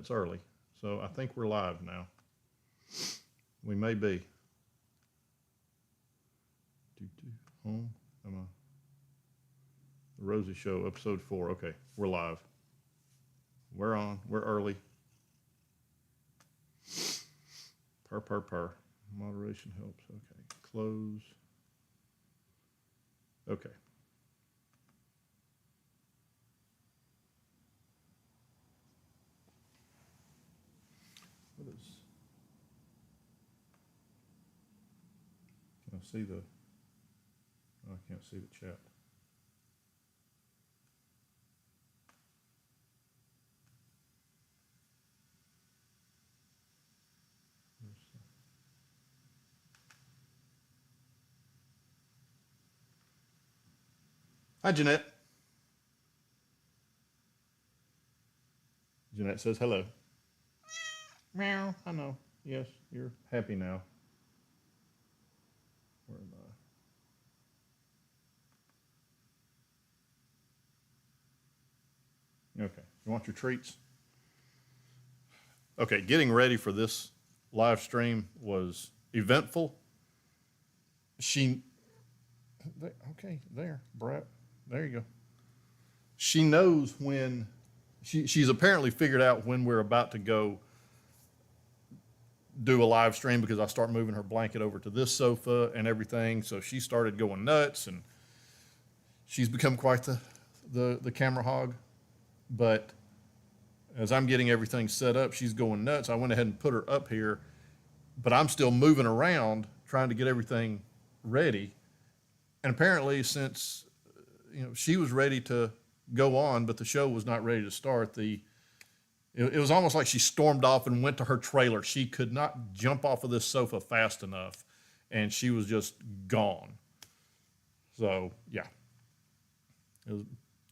minutes early. So I think we're live now. We may be. Home. Am I? The Rosie Show, episode 4. Okay, we're live. We're on. We're early. Per. Moderation helps. Okay. Close. Okay. What is? Can I see the? I can't see the chat. Hi, Jeanette. Jeanette says hello. Meow. I know. Yes, you're happy now. Where am I? Okay. You want your treats? Okay, getting ready for this live stream was eventful. Okay, there, Brett. There you go. She knows when, she's apparently figured out when we're about to go do a live stream because I start moving her blanket over to this sofa and everything. So she started going nuts, and she's become quite the camera hog. But as I'm getting everything set up, she's going nuts. I went ahead and put her up here, but I'm still moving around trying to get everything ready. And apparently, since she was ready to go on, but the show was not ready to start, it was almost like she stormed off and went to her trailer. She could not jump off of this sofa fast enough, and she was just gone. So, yeah. It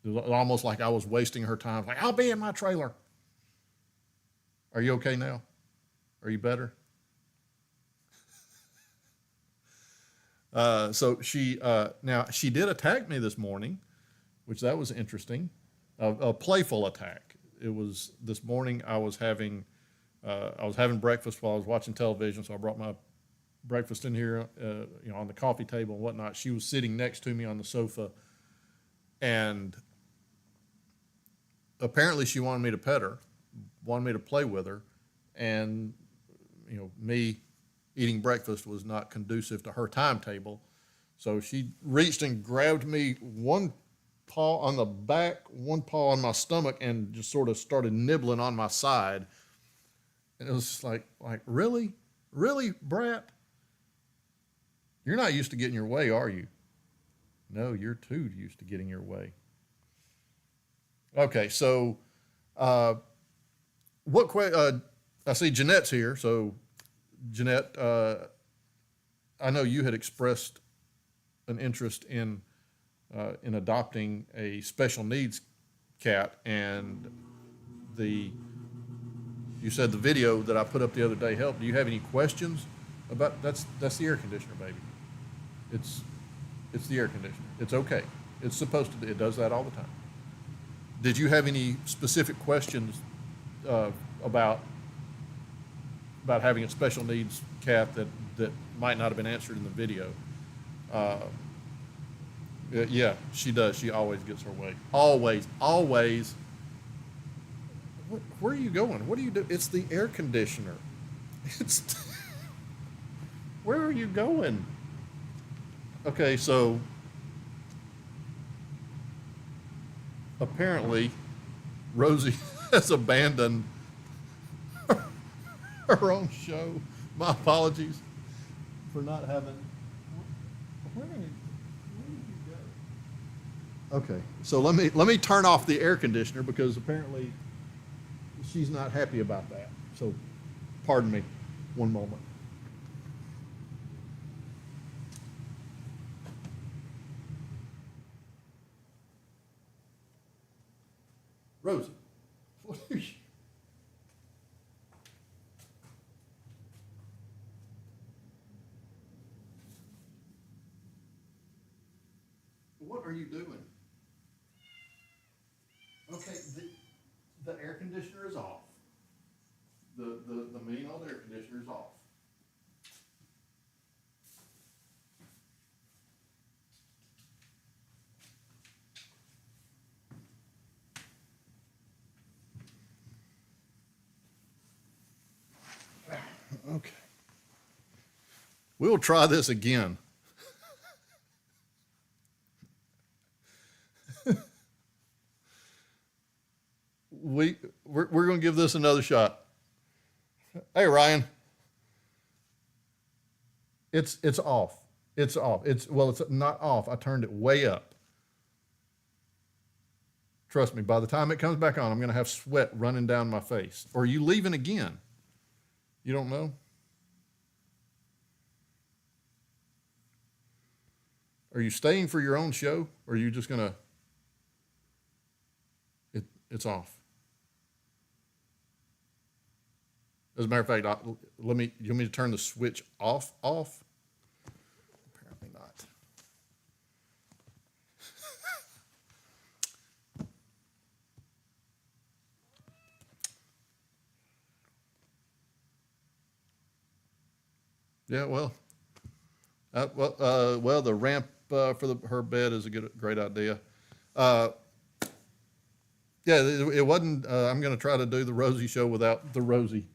was almost like I was wasting her time. Like, I'll be in my trailer. Are you okay now? Are you better? So she did attack me this morning, which that was interesting. A playful attack. It was this morning. I was having breakfast while I was watching television, so I brought my breakfast in here, on the coffee table and whatnot. She was sitting next to me on the sofa, and apparently she wanted me to pet her, wanted me to play with her, and me eating breakfast was not conducive to her timetable. So she reached and grabbed me, one paw on the back, one paw on my stomach, and just sort of started nibbling on my side. And it was just like, really? Really, Brat? You're not used to getting your way, are you? No, you're too used to getting your way. Okay, so I see Jeanette's here. So Jeanette, I know you had expressed an interest in adopting a special needs cat, and you said the video that I put up the other day helped. Do you have any questions about that's the air conditioner, baby? It's the air conditioner. It's okay. It's supposed to. It does that all the time. Did you have any specific questions about having a special needs cat that might not have been answered in the video? Yeah, she does. She always gets her way. Always. Where are you going? What do you do? It's the air conditioner. Where are you going? Okay, so apparently Rosie has abandoned her own show. My apologies for not having. Where did you go? Okay, so let me turn off the air conditioner because apparently she's not happy about that. So, pardon me, one moment. Rosie, what are you? What are you doing? Okay, the air conditioner is off. the main old air conditioner's off. Okay. We'll try this again. We're going to give this another shot. Hey, Ryan. It's off. It's off. It's not off. I turned it way up. Trust me, by the time it comes back on, I'm going to have sweat running down my face. Or are you leaving again? You don't know? Are you staying for your own show? Or are you just going to... It's off. As a matter of fact, you want me to turn the switch off? Apparently not. Yeah, well, the ramp for her bed is a great idea. Yeah, it wasn't. I'm going to try to do the Rosie show without the Rosie.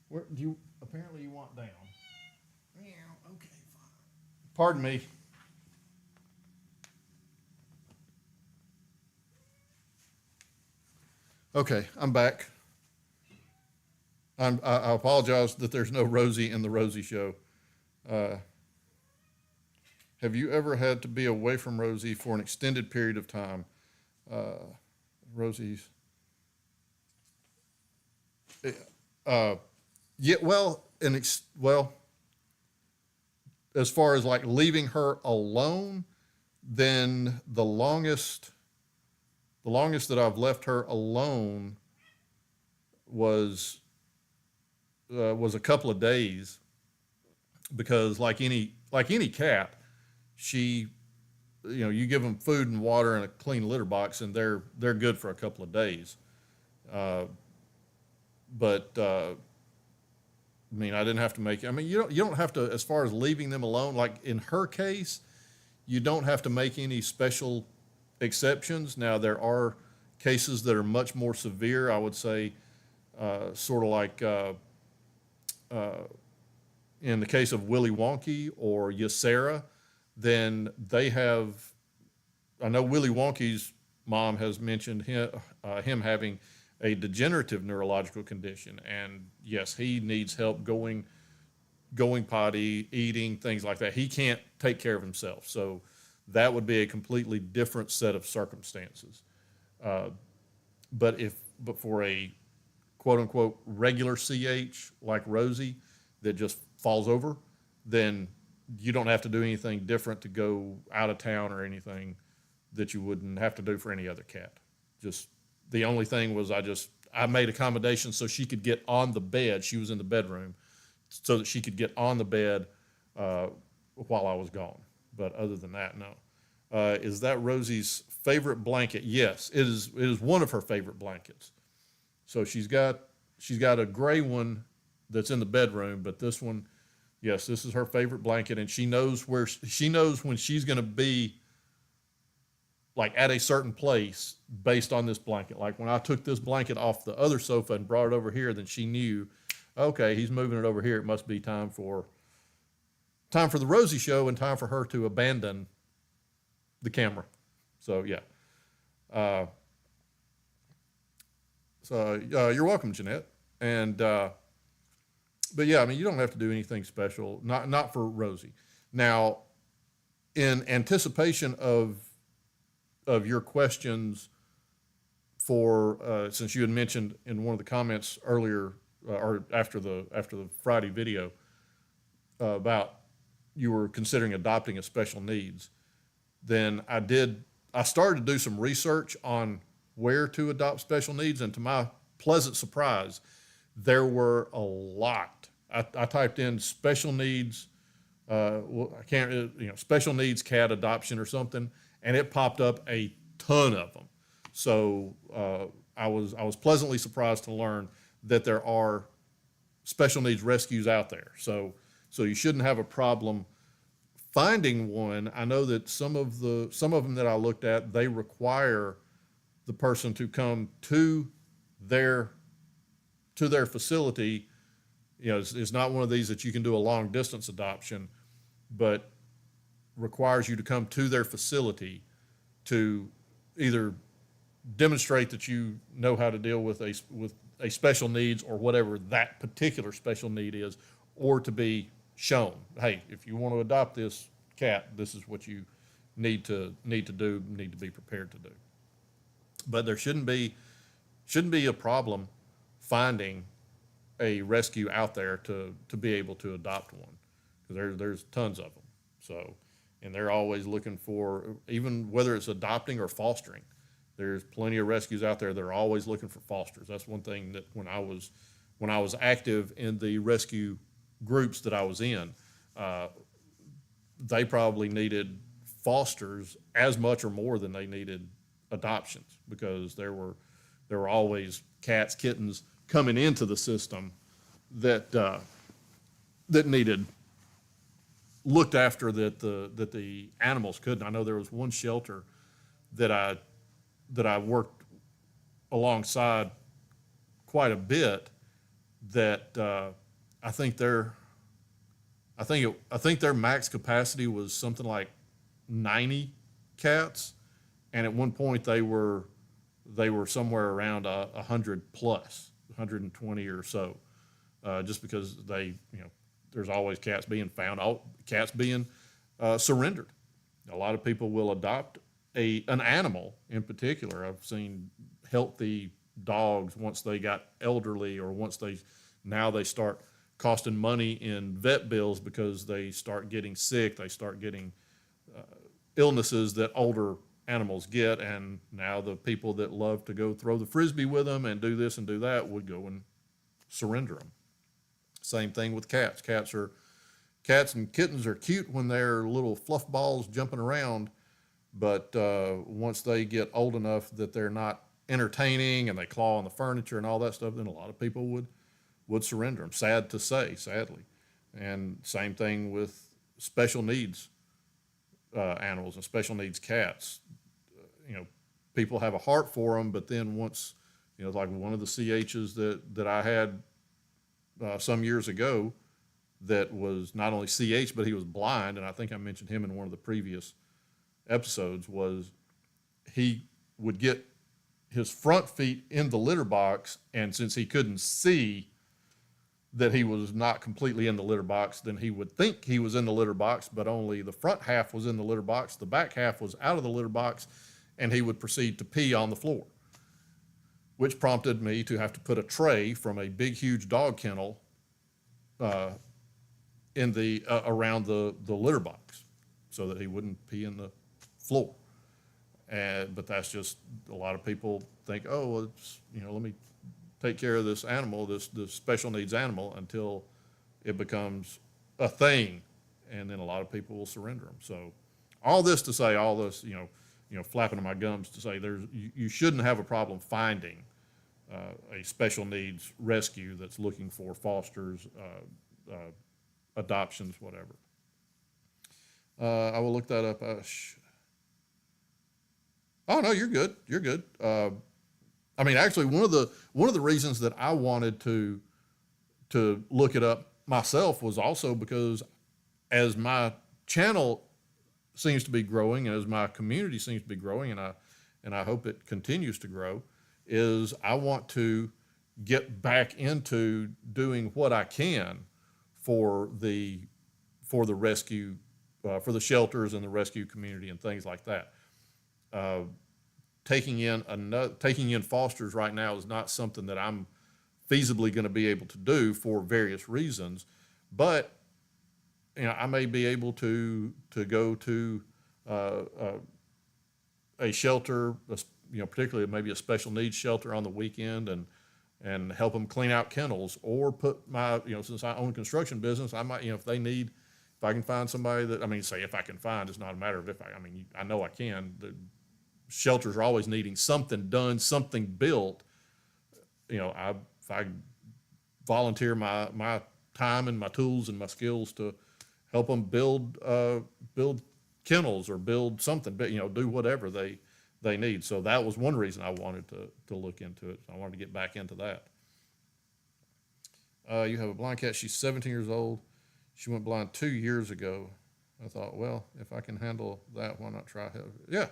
Where do you? Apparently, you want down. Yeah. Okay. Fine. Pardon me. Okay, I'm back. I apologize that there's no Rosie in the Rosie show. Have you ever had to be away from Rosie for an extended period of time? Rosie's. Yeah, well, as far as like leaving her alone, then the longest that I've left her alone was a couple of days, because like any cat, she, you give them food and water and a clean litter box, and they're good for a couple of days. But I mean, I didn't have to make. I mean, you don't have to, as far as leaving them alone. Like in her case, you don't have to make any special exceptions. Now there are cases that are much more severe. I would say, sort of like in the case of Willy Wonka or Ysera, then they have. I know Willy Wonka's mom has mentioned him having a degenerative neurological condition, and yes, he needs help going potty, eating, things like that. He can't take care of himself, so that would be a completely different set of circumstances. But for a quote unquote regular CH like Rosie that just falls over, then you don't have to do anything different to go out of town or anything that you wouldn't have to do for any other cat. Just the only thing was I made accommodations so she could get on the bed. She was in the bedroom, so that she could get on the bed while I was gone. But other than that, no. Is that Rosie's favorite blanket? Yes, it is. It is one of her favorite blankets. So she's got a gray one that's in the bedroom, but this one, yes, this is her favorite blanket, and she knows when she's going to be like at a certain place based on this blanket. Like when I took this blanket off the other sofa and brought it over here, then she knew, okay, he's moving it over here. It must be time for the Rosie show and time for her to abandon the camera. So yeah. You're welcome, Jeanette. And but yeah, I mean, you don't have to do anything special. Not for Rosie. Now, in anticipation of your questions, for since you had mentioned in one of the comments earlier or after the Friday video about you were considering adopting a special needs, then I started to do some research on where to adopt special needs, and to my pleasant surprise, there were a lot. I typed in special needs, special needs cat adoption or something, and it popped up a ton of them. So I was pleasantly surprised to learn that there are special needs rescues out there. So you shouldn't have a problem finding one. I know that some of them that I looked at, they require the person to come to their facility. It's not one of these that you can do a long distance adoption, but requires you to come to their facility to either demonstrate that you know how to deal with a special needs or whatever that particular special need is, or to be shown, hey, if you want to adopt this cat, this is what you need to be prepared to do. But there shouldn't be a problem finding a rescue out there to be able to adopt one, because there's tons of them. So, and they're always looking for, even whether it's adopting or fostering, there's plenty of rescues out there. They're always looking for fosters. That's one thing that when I was active in the rescue groups that I was in, they probably needed fosters as much or more than they needed adoptions, because there were always cats, kittens coming into the system that needed looked after, that the animals couldn't. I know there was one shelter that I worked alongside quite a bit, that I think their max capacity was something like 90 cats, and at one point they were somewhere around 100 plus, 120 or so, just because there's always cats being found, cats being surrendered. A lot of people will adopt an animal in particular. I've seen healthy dogs, once they got elderly, or once they start costing money in vet bills because they start getting sick, they start getting illnesses that older animals get, and now the people that love to go throw the frisbee with them and do this and do that would go and surrender them. Same thing with cats. Cats and kittens are cute when they're little fluff balls jumping around, but once they get old enough that they're not entertaining and they claw on the furniture and all that stuff, then a lot of people would surrender them. Sad to say, sadly. And same thing with special needs animals and special needs cats. People have a heart for them, but then once, like one of the CHs that I had some years ago, that was not only CH, but he was blind, and I think I mentioned him in one of the previous episodes, was he would get his front feet in the litter box, and since he couldn't see that he was not completely in the litter box, then he would think he was in the litter box, but only the front half was in the litter box, the back half was out of the litter box, and he would proceed to pee on the floor, which prompted me to have to put a tray from a big, huge dog kennel in the around the litter box, so that he wouldn't pee in the floor. But that's just, a lot of people think, oh, well, it's, let me take care of this animal, this special needs animal, until it becomes a thing, and then a lot of people will surrender them. So all this, flapping of my gums to say, you shouldn't have a problem finding a special needs rescue that's looking for fosters, adoptions, whatever. I will look that up. Oh no, you're good. You're good. Actually, one of the reasons that I wanted to look it up myself was also because, as my channel seems to be growing, and as my community seems to be growing, and I hope it continues to grow, is I want to get back into doing what I can for the rescue, for the shelters and the rescue community and things like that. Taking in fosters right now is not something that I'm feasibly going to be able to do for various reasons, but I may be able to go to a shelter, particularly maybe a special needs shelter on the weekend, and help them clean out kennels, or put my, since I own a construction business, I might, if I can find somebody that, if I can find, it's not a matter of if I know I can. The shelters are always needing something done, something built. If I volunteer my time and my tools and my skills to help them build kennels or build something, but do whatever they need. So that was one reason I wanted to look into it. I wanted to get back into that. You have a blind cat. She's 17 years old. She went blind 2 years ago. I thought, well, if I can handle that, why not try help? Yeah,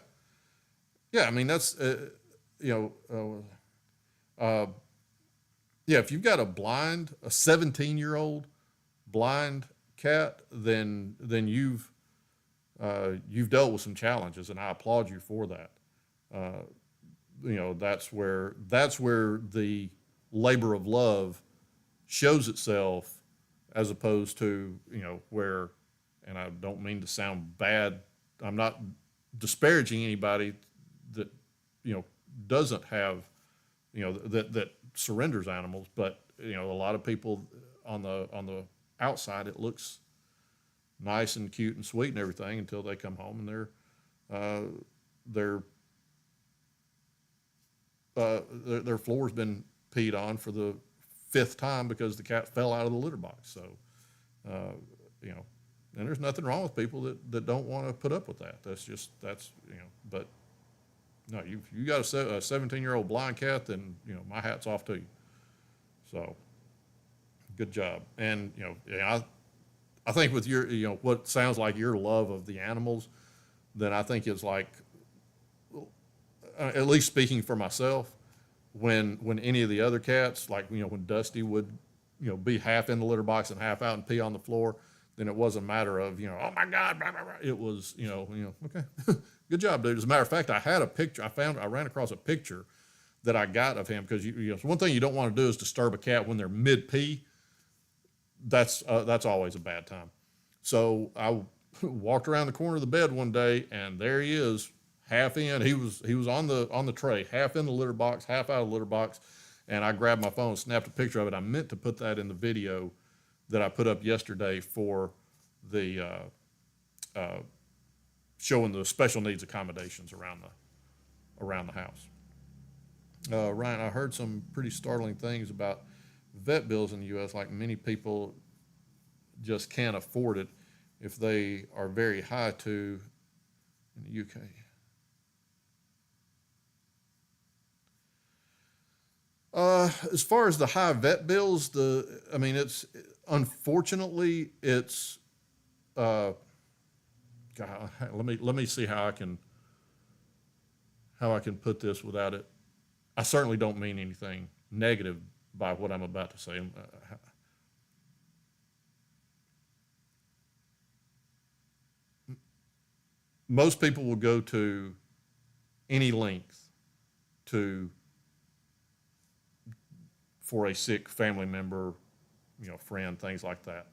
yeah. I mean, that's yeah. If you've got a 17-year-old blind cat, then you've dealt with some challenges, and I applaud you for that. That's where the labor of love shows itself, as opposed to where, and I don't mean to sound bad. I'm not disparaging anybody that doesn't have that surrenders animals, but a lot of people on the outside, it looks nice and cute and sweet and everything until they come home and their floor's been peed on for the fifth time because the cat fell out of the litter box. So, and there's nothing wrong with people that don't want to put up with that. But no, you got a 17-year-old blind cat, then my hat's off to you. So, good job. And I think with your what sounds like your love of the animals, then I think it's like, at least speaking for myself, when any of the other cats, like when Dusty would be half in the litter box and half out and pee on the floor, then it wasn't a matter of oh my God, blah, blah, blah. It was okay, good job, dude. As a matter of fact, I had a picture. I ran across a picture that I got of him, because so one thing you don't want to do is disturb a cat when they're mid pee. That's always a bad time. So I walked around the corner of the bed one day, and there he is, half in. He was on the tray, half in the litter box, half out of the litter box, and I grabbed my phone and snapped a picture of it. I meant to put that in the video that I put up yesterday for the showing the special needs accommodations around the house. Ryan, I heard some pretty startling things about vet bills in the U.S. Like, many people just can't afford it if they are very high in the U.K. As far as the high vet bills, it's unfortunately it's. God, let me see how I can put this without it. I certainly don't mean anything negative by what I'm about to say. Most people will go to any length for a sick family member, friend, things like that.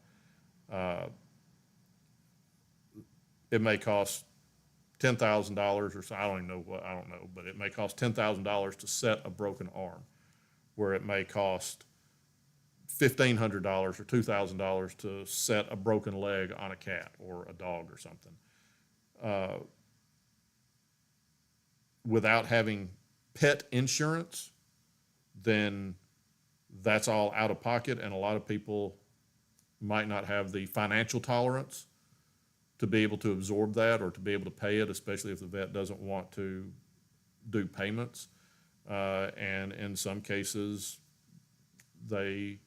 It may cost $10,000 or so. I don't know, but it may cost $10,000 to set a broken arm, where it may cost $1,500 or $2,000 to set a broken leg on a cat or a dog or something. Without having pet insurance, then that's all out of pocket, and a lot of people might not have the financial tolerance to be able to absorb that or to be able to pay it, especially if the vet doesn't want to do payments. And in some cases, they,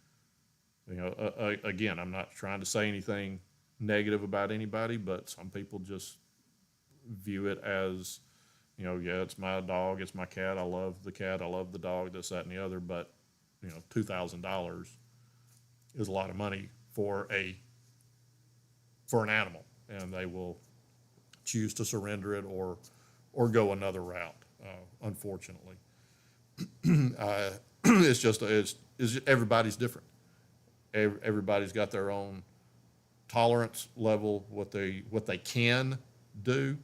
again, I'm not trying to say anything negative about anybody, but some people just view it as, yeah, it's my dog, it's my cat, I love the cat, I love the dog, this, that, and the other, but, $2,000 is a lot of money for an animal, and they will choose to surrender it or go another route, unfortunately. It's everybody's different. Everybody's got their own tolerance level, what they can do,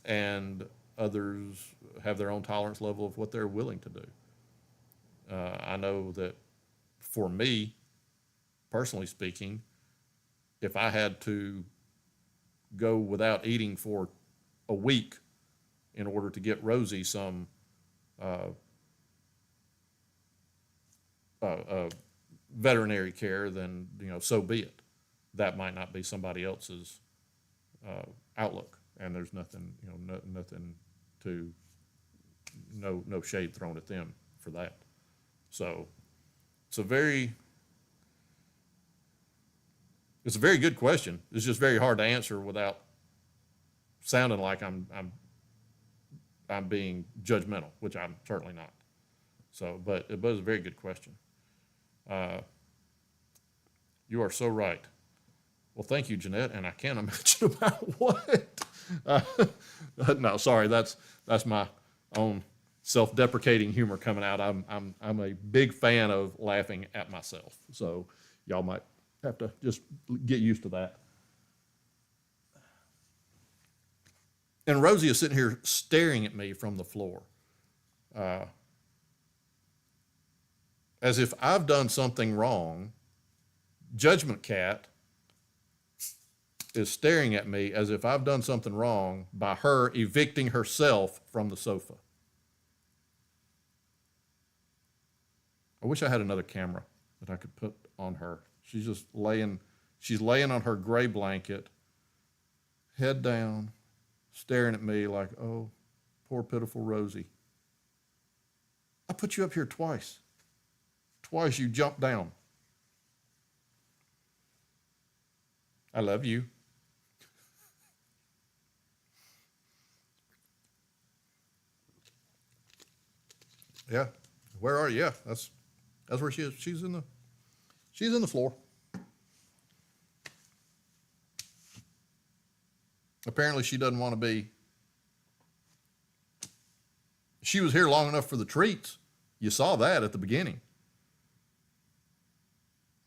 and others have their own tolerance level of what they're willing to do. I know that for me, personally speaking, if I had to go without eating for a week in order to get Rosie some veterinary care, then, so be it. That might not be somebody else's outlook, and there's nothing, nothing to, no shade thrown at them for that. So it's a very good question. It's just very hard to answer without sounding like I'm being judgmental, which I'm certainly not. So, but it was a very good question. You are so right. Well, thank you, Jeanette, and I can't imagine about what. No, sorry, that's my own self-deprecating humor coming out. I'm a big fan of laughing at myself, so y'all might have to just get used to that. And Rosie is sitting here staring at me from the floor, as if I've done something wrong. Judgment Cat is staring at me as if I've done something wrong by her evicting herself from the sofa. I wish I had another camera that I could put on her. She's just laying on her gray blanket, head down, staring at me like, oh, poor pitiful Rosie. I put you up here twice. Twice you jumped down. I love you. Yeah. Where are you? Yeah, that's where she is. She's in the floor. Apparently she doesn't want to be. She was here long enough for the treats. You saw that at the beginning.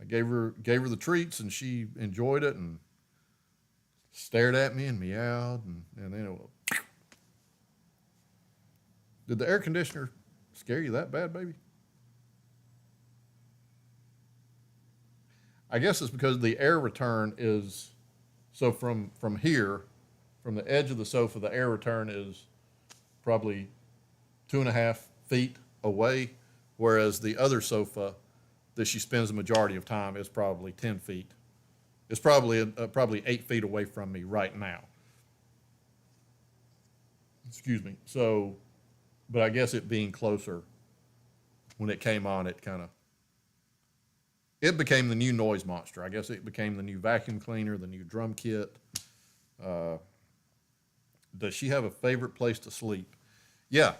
I gave her the treats, and she enjoyed it and stared at me and meowed, and then it was. Did the air conditioner scare you that bad, baby? I guess it's because the air return is, so from here, from the edge of the sofa, the air return is probably 2.5 feet away, whereas the other sofa that she spends the majority of time is probably 10 feet. It's probably 8 feet away from me right now. Excuse me. So, but I guess it being closer, when it came on, it became the new noise monster. I guess it became the new vacuum cleaner, the new drum kit. Does she have a favorite place to sleep? Yeah,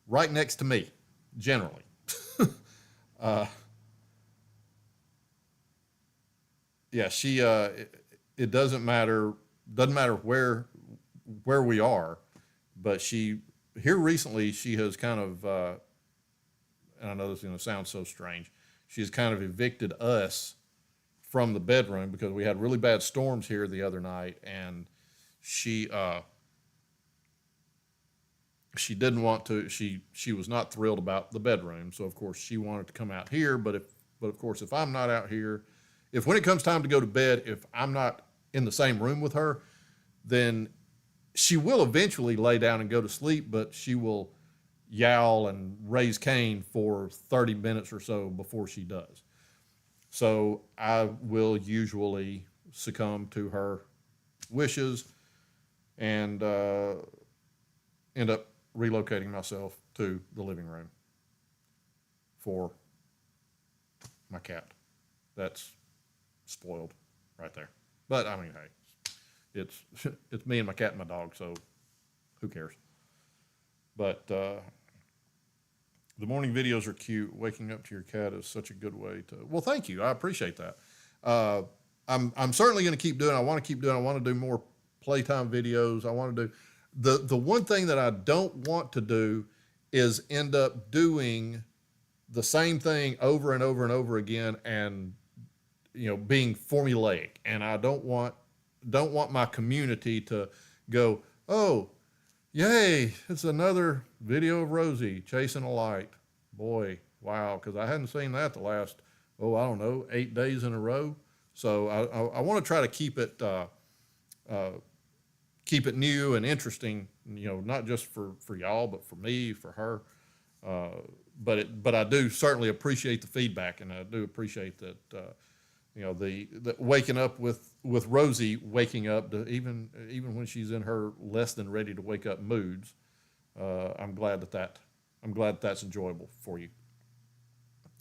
right next to me, generally. Yeah, she. It doesn't matter where we are, but here recently she has kind of. And I know this is going to sound so strange. She's kind of evicted us from the bedroom because we had really bad storms here the other night, and she didn't want to. She was not thrilled about the bedroom, so of course she wanted to come out here. But of course if I'm not out here, if when it comes time to go to bed, if I'm not in the same room with her, then she will eventually lay down and go to sleep, but she will yowl and raise Cain for 30 minutes or so before she does. So I will usually succumb to her wishes and end up relocating myself to the living room for my cat. That's spoiled right there. But I mean, hey, it's me and my cat and my dog, so who cares? But the morning videos are cute. Waking up to your cat is such a good way to. Well, thank you. I appreciate that. I'm certainly going to keep doing. I want to keep doing. I want to do more playtime videos. I want to do. The one thing that I don't want to do is end up doing the same thing over and over and over again, and being formulaic. And I don't want my community to go, oh, yay, it's another video of Rosie chasing a light. Boy, wow, because I hadn't seen that the last, I don't know, 8 days in a row. So I want to try to keep it new and interesting, not just for y'all, but for me, for her. but I do certainly appreciate the feedback, and I do appreciate that. The waking up with Rosie waking up to even when she's in her less than ready to wake up moods. I'm glad that's enjoyable for you.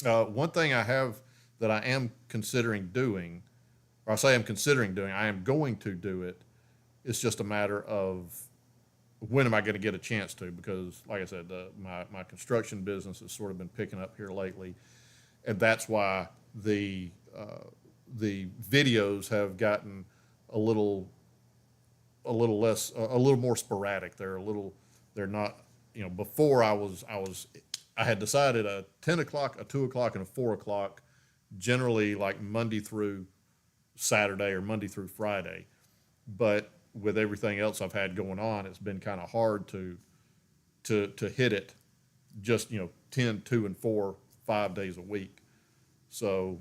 One thing I have that I am considering doing, or I say I'm considering doing, I am going to do it. It's just a matter of when am I going to get a chance to, because like I said, my construction business has sort of been picking up here lately, and that's why the videos have gotten a little more sporadic. They're not, before I had decided a 10 o'clock, a 2 o'clock, and a 4 o'clock, generally like Monday through Saturday or Monday through Friday. But with everything else I've had going on, it's been kind of hard to hit it just, 10, 2, and 4, 5 days a week. So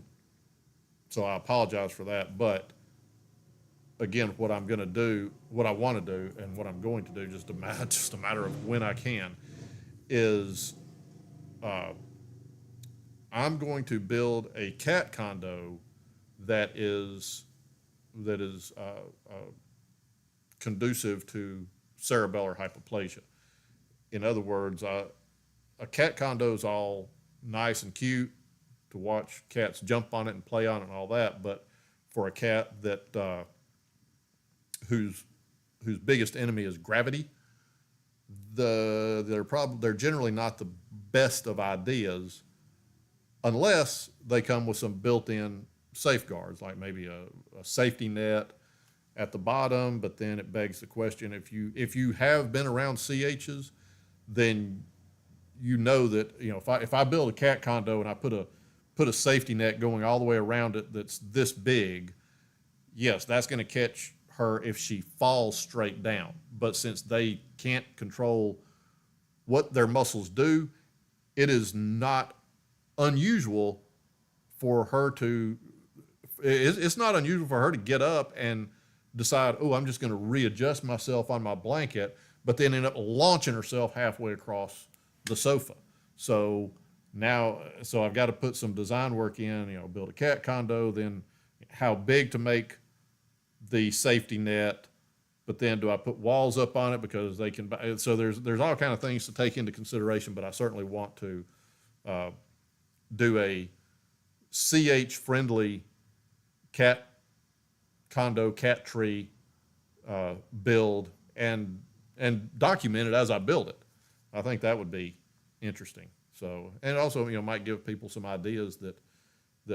I apologize for that. But again, what I want to do, and what I'm going to do, just a matter of when I can, is I'm going to build a cat condo that is conducive to cerebellar hypoplasia. In other words, a cat condo is all nice and cute to watch cats jump on it and play on it and all that, but for a cat that whose biggest enemy is gravity, they're generally not the best of ideas unless they come with some built-in safeguards, like maybe a safety net at the bottom. But then it begs the question, if you have been around CHs, then you know that, if I build a cat condo and I put a safety net going all the way around it that's this big, yes, that's going to catch her if she falls straight down. But since they can't control what their muscles do, it is not unusual for her to, it's not unusual for her to get up and decide, oh, I'm just going to readjust myself on my blanket, but then end up launching herself halfway across the sofa. So I've got to put some design work in, build a cat condo, then how big to make the safety net, but then do I put walls up on it because they can, so there's all kind of things to take into consideration, but I certainly want to do a CH friendly cat condo, cat tree build, and document it as I build it. I think that would be interesting. So, and also, might give people some ideas that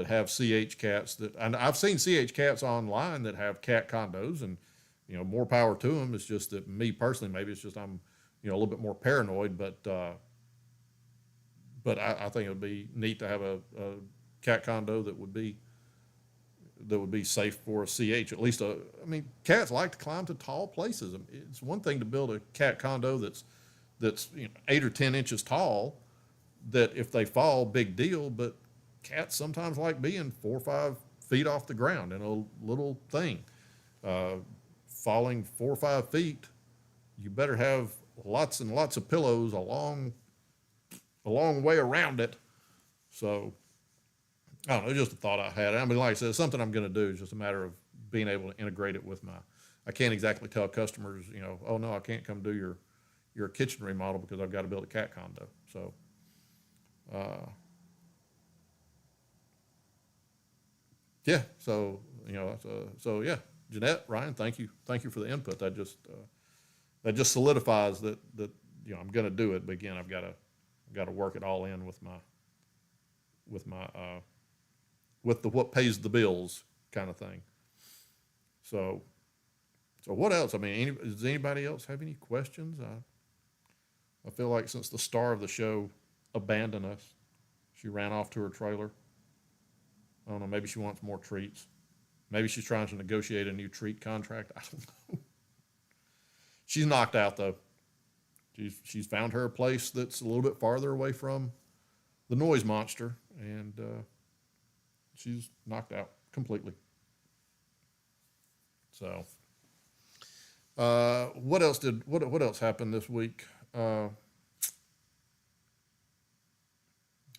have CH cats and I've seen CH cats online that have cat condos, and, more power to them. It's just that me personally, maybe it's just I'm, a little bit more paranoid, but I think it would be neat to have a cat condo that would be safe for a CH. At least, cats like to climb to tall places. It's one thing to build a cat condo that's 8 or 10 inches tall, that if they fall, big deal, but cats sometimes like being 4 or 5 feet off the ground in a little thing. Falling 4 or 5 feet, you better have lots and lots of pillows a long way around it. So, I don't know, just a thought I had. Like I said, it's something I'm going to do. It's just a matter of being able to integrate it with I can't exactly tell customers, oh no, I can't come do your kitchen remodel because I've got to build a cat condo. So, yeah, so, so yeah, Jeanette, Ryan, thank you for the input. That just solidifies that, I'm going to do it. But again, I've got to work it all in with the what pays the bills kind of thing. So what else? Does anybody else have any questions? I feel like since the star of the show abandoned us, she ran off to her trailer. I don't know, maybe she wants more treats. Maybe she's trying to negotiate a new treat contract. I don't know. She's knocked out, though. She's found her a place that's a little bit farther away from the noise monster, and she's knocked out completely. So, what else happened this week?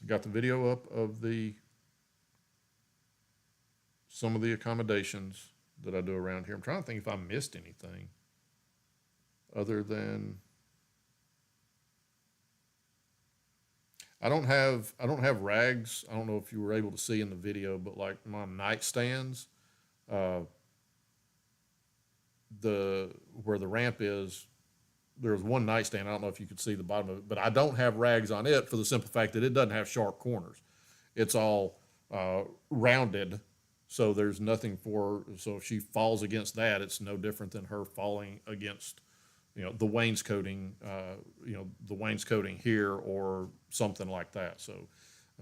got the video up of some of the accommodations that I do around here. I'm trying to think if I missed anything other than I don't have rags. I don't know if you were able to see in the video, but like my nightstands, uh, where the ramp is, there's one nightstand. I don't know if you could see the bottom of it, but I don't have rags on it for the simple fact that it doesn't have sharp corners. It's all rounded, so there's nothing for. So if she falls against that, it's no different than her falling against, the wainscoting, the wainscoting here or something like that. So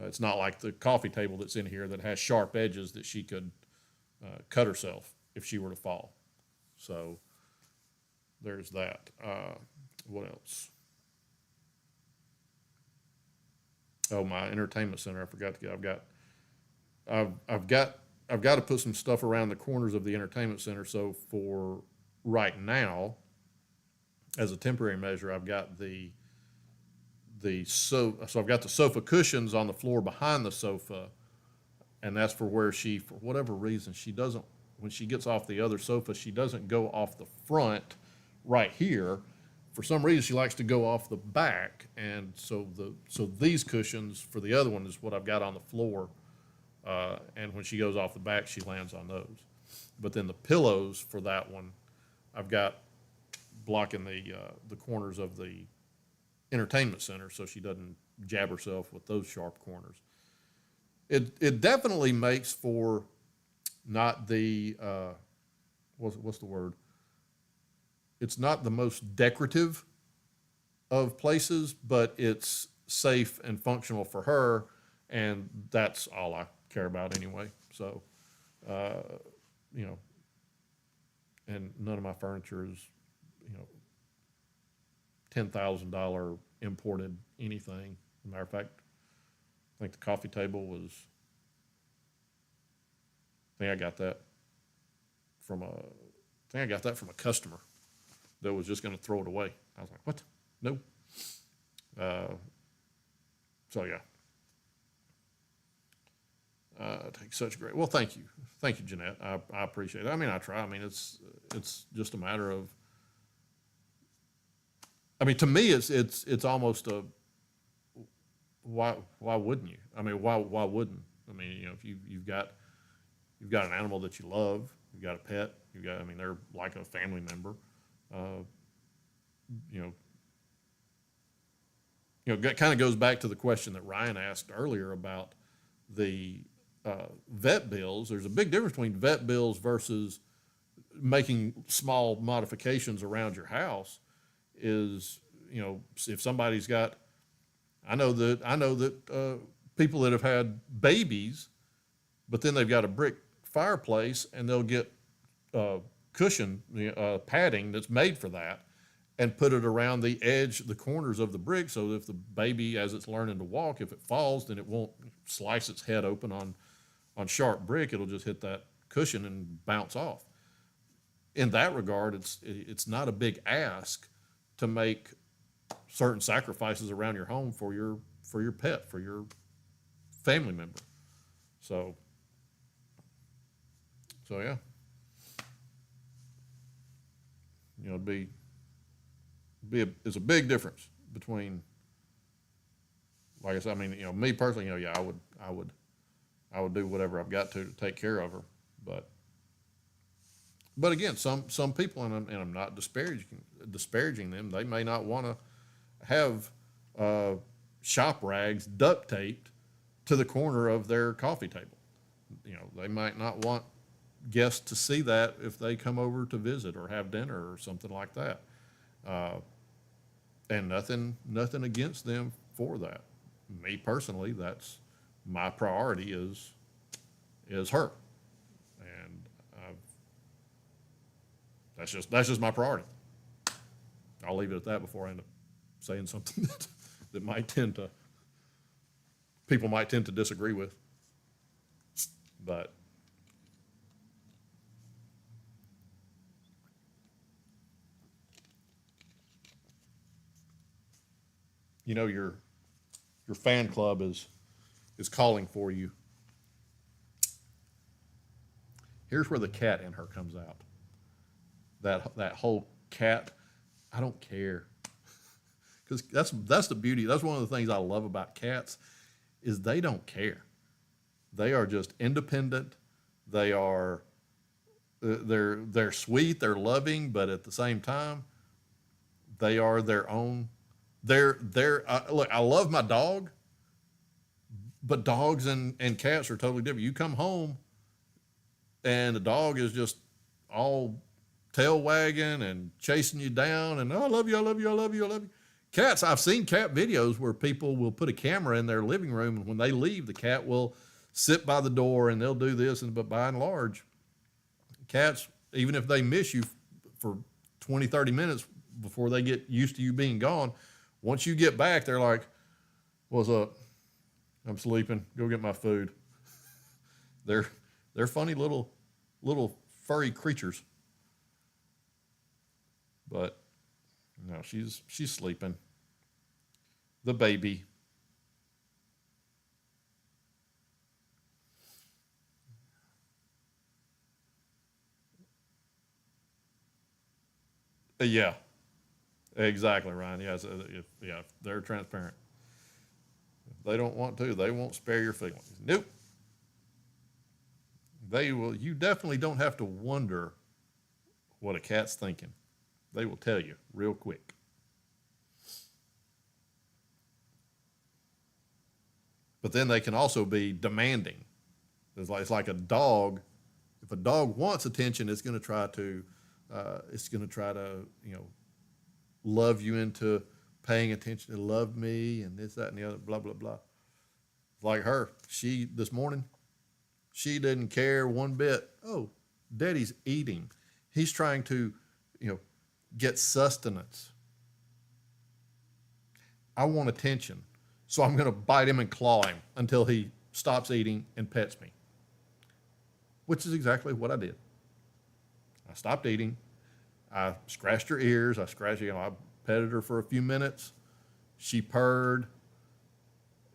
it's not like the coffee table that's in here that has sharp edges that she could cut herself if she were to fall. So there's that. What else? Oh, my entertainment center. I forgot to get. I've got to put some stuff around the corners of the entertainment center. So for right now, as a temporary measure, I've got so I've got the sofa cushions on the floor behind the sofa, and that's for where she, for whatever reason, she doesn't, when she gets off the other sofa, she doesn't go off the front right here. For some reason, she likes to go off the back, and so these cushions for the other one is what I've got on the floor, and when she goes off the back, she lands on those. But then the pillows for that one, I've got blocking the corners of the entertainment center so she doesn't jab herself with those sharp corners. It definitely makes for not the what's the word? It's not the most decorative of places, but it's safe and functional for her, and that's all I care about anyway. So, and none of my furniture is, $10,000 imported anything. As a matter of fact, I think the coffee table was, I think I got that from a customer that was just going to throw it away. I was like, what? No. So yeah. Take such great. Well, thank you, Jeanette. I appreciate it. I mean, I try. I mean, it's just a matter of. I mean, to me, it's almost a. Why wouldn't you? I mean, why wouldn't? I mean, if you've got an animal that you love, you've got a pet, I mean, they're like a family member. It kind of goes back to the question that Ryan asked earlier about the vet bills. There's a big difference between vet bills versus making small modifications around your house. Is, if somebody's got, I know that people that have had babies, but then they've got a brick fireplace and they'll get cushion padding that's made for that and put it around the edge, the corners of the brick, so if the baby, as it's learning to walk, if it falls, then it won't slice its head open on sharp brick. It'll just hit that cushion and bounce off. In that regard, it's not a big ask to make certain sacrifices around your home for your pet, for your family member. So yeah. It's a big difference between, like I said, I mean, me personally, yeah, I would do whatever I've got to take care of her, but again, some people, and I'm not disparaging them, they may not want to have shop rags duct taped to the corner of their coffee table. They might not want guests to see that if they come over to visit or have dinner or something like that. And nothing against them for that. Me personally, that's my priority is her, and that's just my priority. I'll leave it at that before I end up saying something that people might tend to disagree with. But your fan club is is calling for you. Here's where the cat in her comes out. That whole cat, I don't care. Because that's the beauty. That's one of the things I love about cats is they don't care. They are just independent. They are they're sweet, they're loving, but at the same time, they are their own. Look, I love my dog, but dogs and cats are totally different. You come home and the dog is just all tail wagging and chasing you down and, oh, I love you, I love you, I love you, I love you. Cats, I've seen cat videos where people will put a camera in their living room, and when they leave, the cat will sit by the door and they'll do this. But by and large, cats, even if they miss you for 20, 30 minutes before they get used to you being gone, once you get back, they're like, what's up? I'm sleeping. Go get my food. They're funny little furry creatures. But no, she's sleeping. The baby. Yeah, exactly, Ryan. Yeah, so if they're transparent. If they don't want to, they won't spare your feelings. Nope. They will. You definitely don't have to wonder what a cat's thinking. They will tell you real quick. But then they can also be demanding. It's like a dog. If a dog wants attention, it's going to try to love you into paying attention to love me and this, that, and the other, blah, blah, blah. Like her, this morning, she didn't care one bit. Oh, Daddy's eating. He's trying to, get sustenance. I want attention. So I'm going to bite him and claw him until he stops eating and pets me. Which is exactly what I did. I stopped eating. I scratched her ears. I petted her for a few minutes. She purred.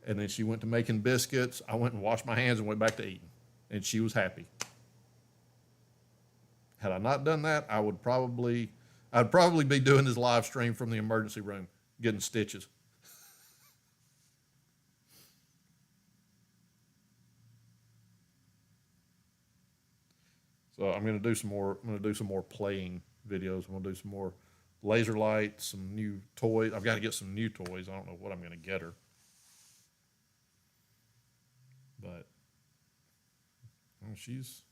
And then she went to making biscuits. I went and washed my hands and went back to eating. And she was happy. Had I not done that, I'd probably be doing this live stream from the emergency room, getting stitches. So I'm going to do some more. I'm going to do some more playing videos. I'm going to do some more laser lights, some new toys. I've got to get some new toys. I don't know what I'm going to get her, but she's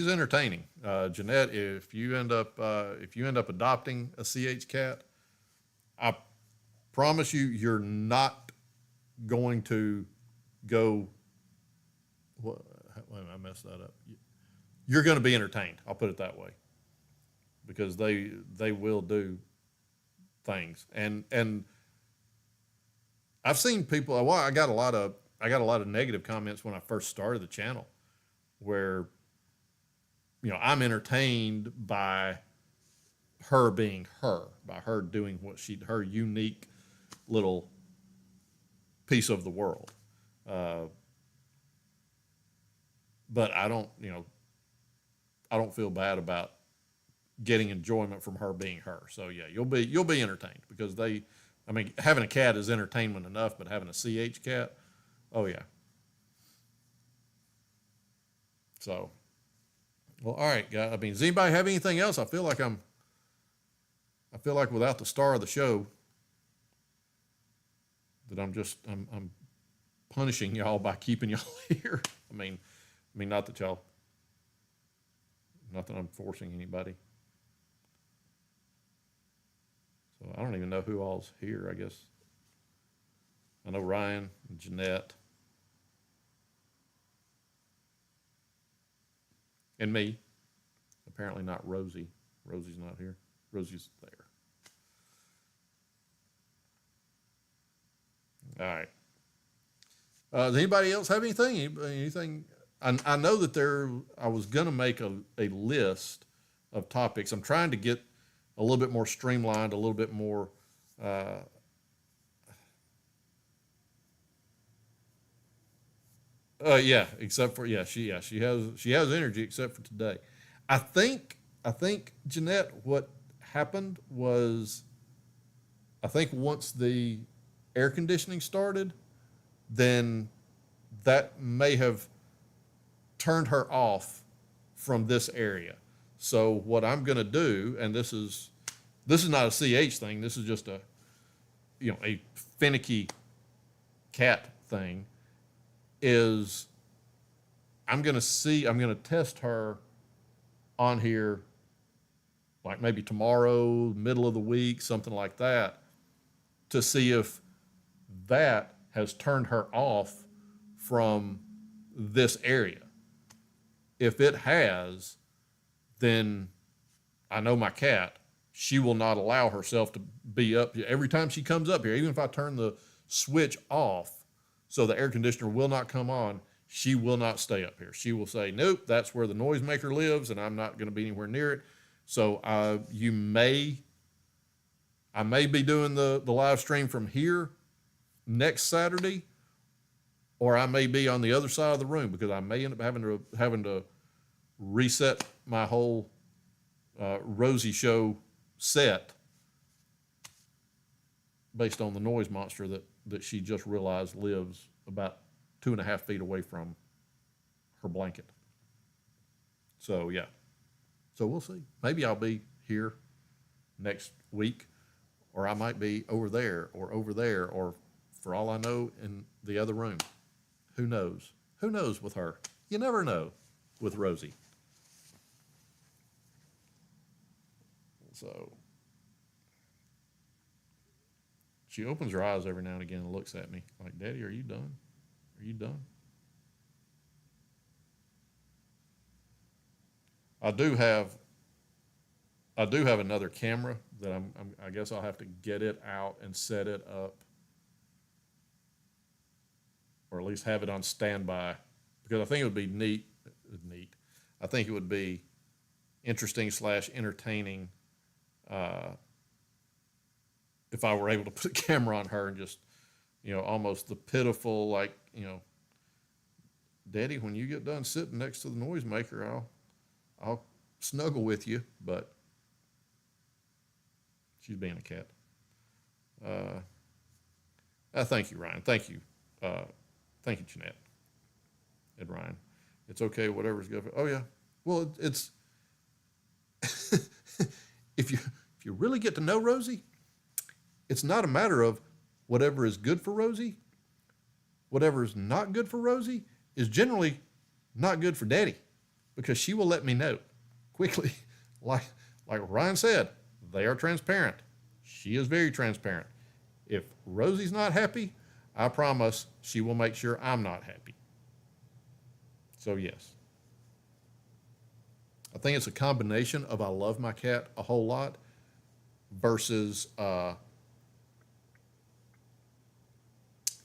entertaining. Jeanette, if you end up adopting a CH cat, I promise you're not going to go. What? I messed that up. You're going to be entertained. I'll put it that way, because they will do things, and I've seen people. Well, I got a lot of negative comments when I first started the channel, where I'm entertained by her being her, by her doing her unique little piece of the world. But I don't feel bad about getting enjoyment from her being her. So yeah, you'll be entertained, because having a cat is entertainment enough, but having a CH cat, oh yeah. So, well, all right, guys. Does anybody have anything else? I feel like without the star of the show, that I'm punishing y'all by keeping y'all here. Not that I'm forcing anybody. So I don't even know who all's here, I guess. I know Ryan and Jeanette and me. Apparently not Rosie. Rosie's not here. Rosie's there. All right. Does anybody else have anything? Anything? I know that I was going to make a list of topics. I'm trying to get a little bit more streamlined, a little bit more Yeah, except for she has energy except for today. I think Jeanette, what happened was I think once the air conditioning started, then that may have turned her off from this area. So what I'm going to do, and this is not a CH thing. This is just a finicky cat thing. Is I'm going to test her on here, like maybe tomorrow, middle of the week, something like that, to see if that has turned her off from this area. If it has, then I know my cat, she will not allow herself to be up here. Every time she comes up here, even if I turn the switch off so the air conditioner will not come on, she will not stay up here. She will say, nope, that's where the noisemaker lives, and I'm not going to be anywhere near it. So I may be doing the live stream from here next Saturday, or I may be on the other side of the room because I may end up having to reset my whole Rosie Show set based on the noise monster that she just realized lives about 2.5 feet away from her blanket. So yeah, so we'll see. Maybe I'll be here next week, or I might be over there, or for all I know, in the other room. Who knows? Who knows with her? You never know with Rosie. So she opens her eyes every now and again and looks at me like, Daddy, are you done? Are you done? I do have another camera that I guess I'll have to get it out and set it up, or at least have it on standby, because I think it would be neat. I think it would be interesting / entertaining if I were able to put a camera on her and just, almost the pitiful, like, Daddy, when you get done sitting next to the noisemaker, I'll snuggle with you, but she's being a cat. Thank you, Ryan. Thank you, Jeanette and Ryan. It's okay, whatever's good. Oh yeah, well it's if you really get to know Rosie, it's not a matter of whatever is good for Rosie. Whatever is not good for Rosie is generally not good for Daddy, because she will let me know quickly. Like Ryan said, they are transparent. She is very transparent. If Rosie's not happy, I promise she will make sure I'm not happy. So yes. I think it's a combination of I love my cat a whole lot versus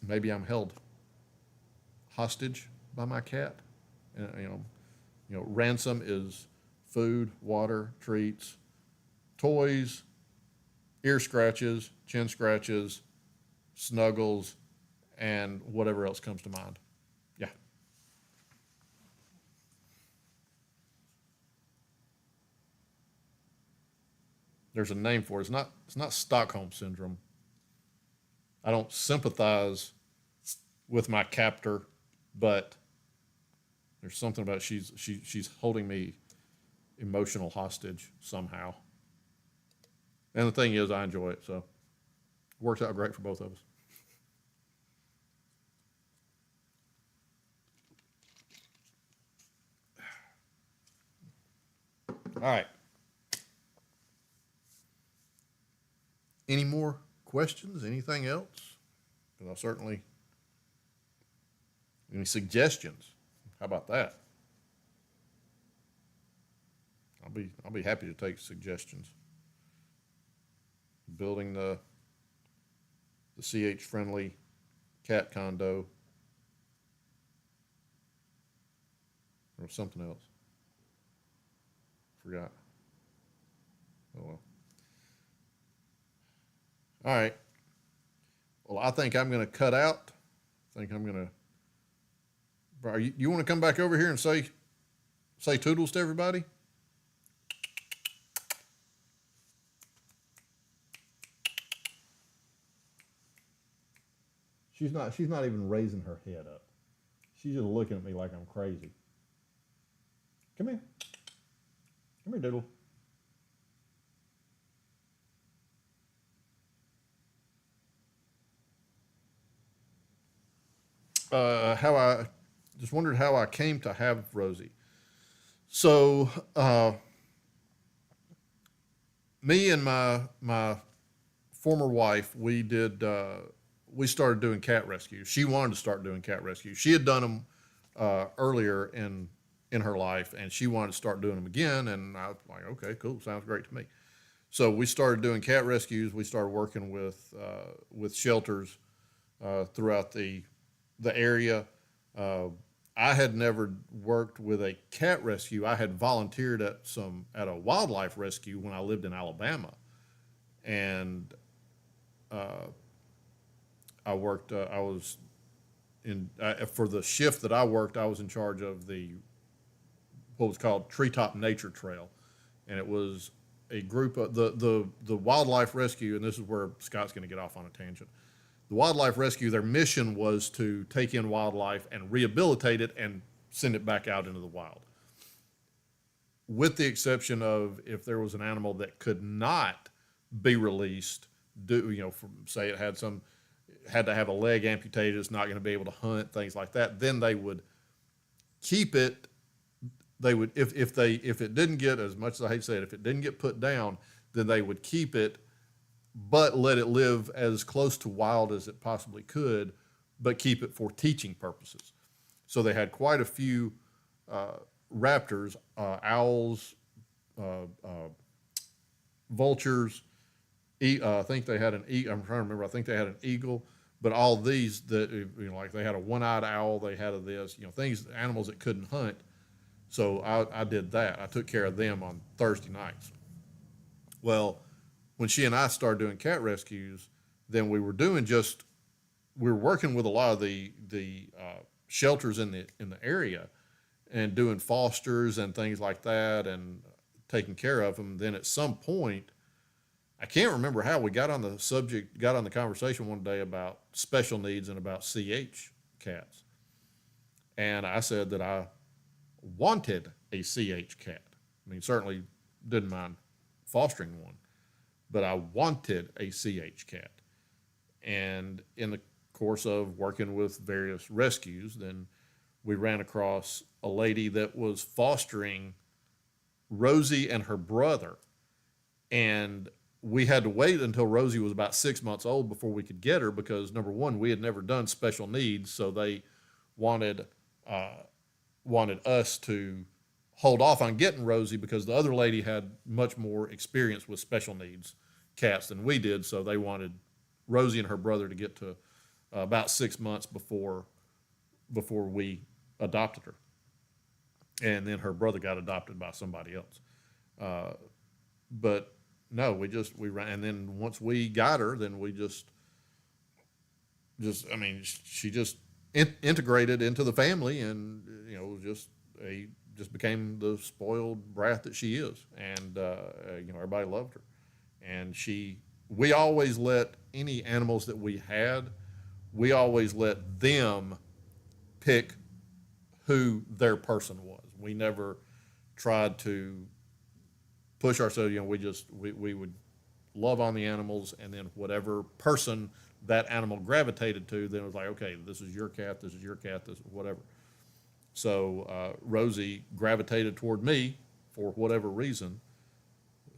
maybe I'm held hostage by my cat. Ransom is food, water, treats, toys, ear scratches, chin scratches, snuggles, and whatever else comes to mind. Yeah. There's a name for it. It's not Stockholm syndrome. I don't sympathize with my captor, but there's something about she's holding me emotional hostage somehow. And the thing is, I enjoy it, so it works out great for both of us. All right. Any more questions? Anything else? Because I'll certainly. Any suggestions? How about that? I'll be happy to take suggestions. Building the CH friendly cat condo. Or something else. Forgot. Oh well. All right. Well, I think I'm going to cut out. I think I'm going to You want to come back over here and say toodles to everybody? She's not even raising her head up. She's just looking at me like I'm crazy. Come here. Come here, Doodle. How I just wondered how I came to have Rosie. So, me and my former wife, we started doing cat rescues. She wanted to start doing cat rescues. She had done them earlier in her life, and she wanted to start doing them again. And I was like, okay, cool, sounds great to me. So we started doing cat rescues. We started working with shelters throughout the area. I had never worked with a cat rescue. I had volunteered at a wildlife rescue when I lived in Alabama, and I worked. I was in for the shift that I worked. I was in charge of what was called Treetop Nature Trail, and it was a group of the wildlife rescue. And this is where Scott's going to get off on a tangent. The wildlife rescue, their mission was to take in wildlife and rehabilitate it and send it back out into the wild. With the exception of if there was an animal that could not be released, say it had to have a leg amputated, it's not going to be able to hunt, things like that, then they would keep it. They would, if it didn't get, as much as I hate to say it, if it didn't get put down, then they would keep it, but let it live as close to wild as it possibly could, but keep it for teaching purposes. So they had quite a few raptors, owls, vultures. I think they had an eagle. I'm trying to remember. I think they had an eagle. But all these that, like they had a one-eyed owl. They had animals that couldn't hunt. So I did that. I took care of them on Thursday nights. Well, when she and I started doing cat rescues, then we were working with a lot of the shelters in the area, and doing fosters and things like that, and taking care of them. Then at some point, I can't remember how we got on the conversation one day about special needs and about CH cats, and I said that I wanted a CH cat. I mean, certainly didn't mind fostering one, but I wanted a CH cat. And in the course of working with various rescues, then we ran across a lady that was fostering Rosie and her brother. And we had to wait until Rosie was about 6 months old before we could get her, because number one, we had never done special needs. So they wanted us to hold off on getting Rosie because the other lady had much more experience with special needs cats than we did. So they wanted Rosie and her brother to get to about 6 months before we adopted her. And then her brother got adopted by somebody else. But no, we ran. And then once we got her, then we she just integrated into the family, and just became the spoiled brat that she is. And everybody loved her. And we always let any animals that we always let them pick who their person was. We never tried to push ourselves. We would love on the animals, and then whatever person that animal gravitated to, then it was like, okay, this is your cat, this is your cat, this is whatever. So Rosie gravitated toward me for whatever reason,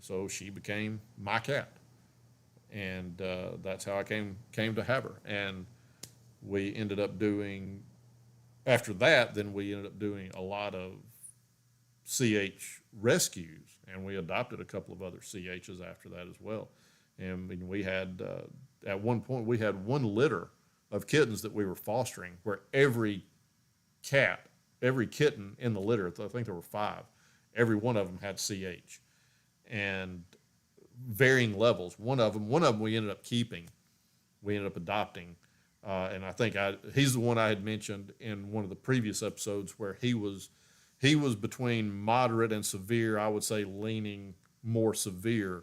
so she became my cat, and that's how I came to have her. And we ended up doing, after that, then we ended up doing a lot of CH rescues, and we adopted a couple of other CHs after that as well. And we had, at one point, we had one litter of kittens that we were fostering, where every kitten in the litter, I think there were 5, every one of them had CH, and varying levels. One of them we ended up keeping. We ended up adopting. And I think he's the one I had mentioned in one of the previous episodes where he was between moderate and severe. I would say leaning more severe,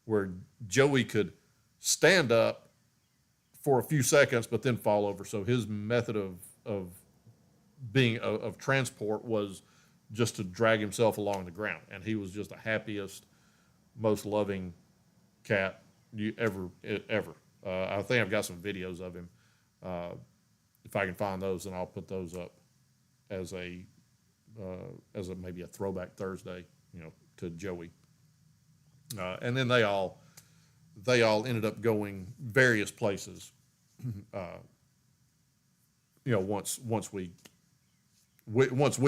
where Joey could stand up for a few seconds but then fall over. So his method of transport was just to drag himself along the ground, and he was just the happiest, most loving cat you ever. I think I've got some videos of him. If I can find those, then I'll put those up as a maybe a throwback Thursday, to Joey. And then they all ended up going various places. Once we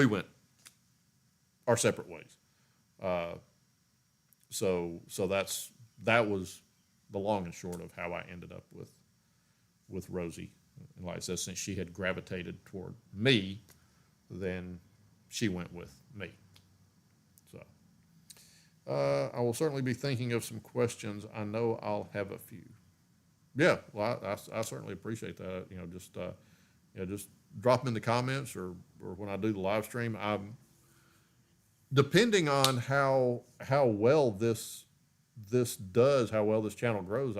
went our separate ways. So that was the long and short of how I ended up with Rosie. And like I said, since she had gravitated toward me, then she went with me. So I will certainly be thinking of some questions. I know I'll have a few. Yeah, well, I certainly appreciate that. Just drop them in the comments or when I do the live stream. Depending on how well this does, how well this channel grows,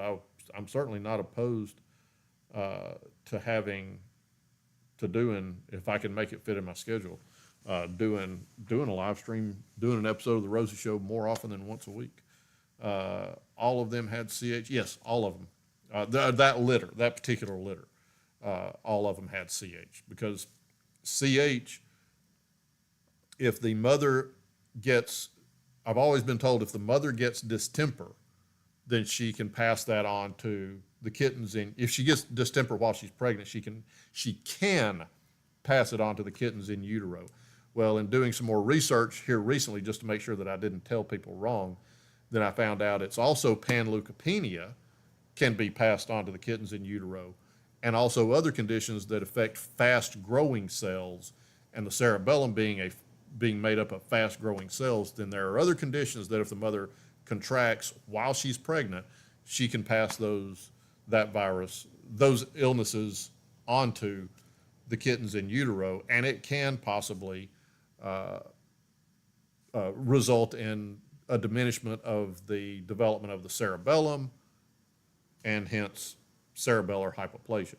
I'm certainly not opposed to doing, if I can make it fit in my schedule, doing a live stream, doing an episode of the Rosie Show more often than once a week. All of them had CH. Yes, all of them. That particular litter, all of them had CH, because CH, if the mother gets, I've always been told if the mother gets distemper, then she can pass that on to the kittens. If she gets distemper while she's pregnant, she can pass it on to the kittens in utero. Well, in doing some more research here recently, just to make sure that I didn't tell people wrong, then I found out it's also panleukopenia can be passed on to the kittens in utero, and also other conditions that affect fast-growing cells, and the cerebellum being made up of fast-growing cells. Then there are other conditions that if the mother contracts while she's pregnant, she can pass those illnesses onto the kittens in utero, and it can possibly result in a diminishment of the development of the cerebellum, and hence cerebellar hypoplasia.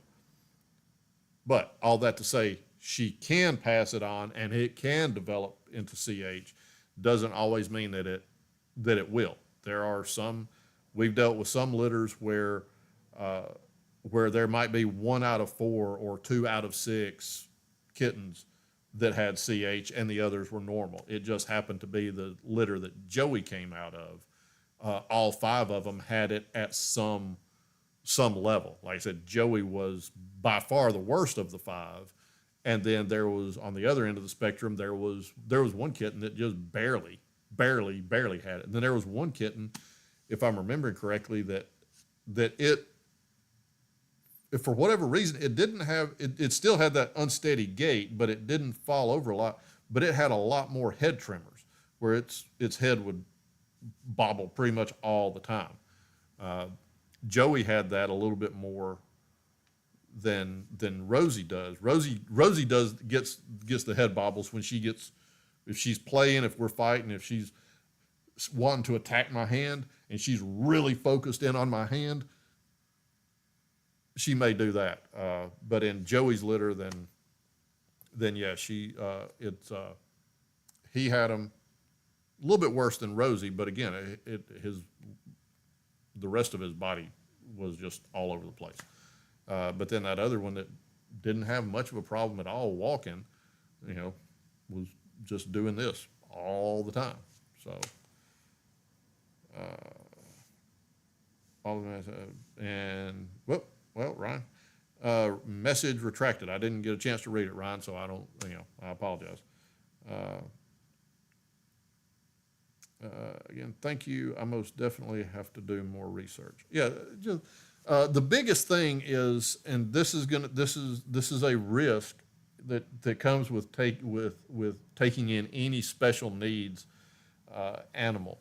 But all that to say, she can pass it on, and it can develop into CH. Doesn't always mean that it will. There are some, we've dealt with some litters where there might be 1 out of 4 or 2 out of 6 kittens that had CH, and the others were normal. It just happened to be the litter that Joey came out of. All 5 of them had it at some level. Like I said, Joey was by far the worst of the 5. And then there was, on the other end of the spectrum, there was one kitten that just barely had it. And then there was one kitten, if I'm remembering correctly, that it, for whatever reason, it didn't have, it still had that unsteady gait, but it didn't fall over a lot. But it had a lot more head tremors, where its head would bobble pretty much all the time. Joey had that a little bit more than Rosie does. Rosie gets the head bobbles when if she's playing, if we're fighting, if she's wanting to attack my hand and she's really focused in on my hand, she may do that. But in Joey's litter, then yeah, he had them a little bit worse than Rosie, but again, the rest of his body was just all over the place. But then that other one that didn't have much of a problem at all walking, was just doing this all the time. So, all of that, and Ryan, message retracted. I didn't get a chance to read it, Ryan, so I apologize. Again, thank you. I most definitely have to do more research. Yeah, just the biggest thing is, and this is a risk that comes with taking in any special needs animal,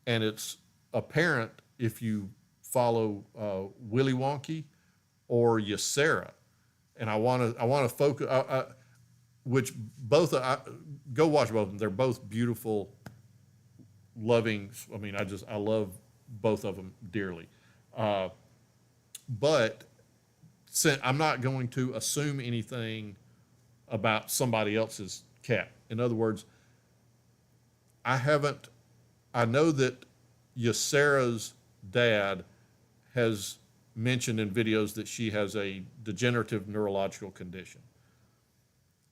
and it's apparent if you follow Willy Wonky or Ysera. and I want to focus. Which both go watch both of them. They're both beautiful, loving. I mean, I love both of them dearly. Uh, but I'm not going to assume anything about somebody else's cat. In other words, I haven't. I know that Ysera's dad has mentioned in videos that she has a degenerative neurological condition.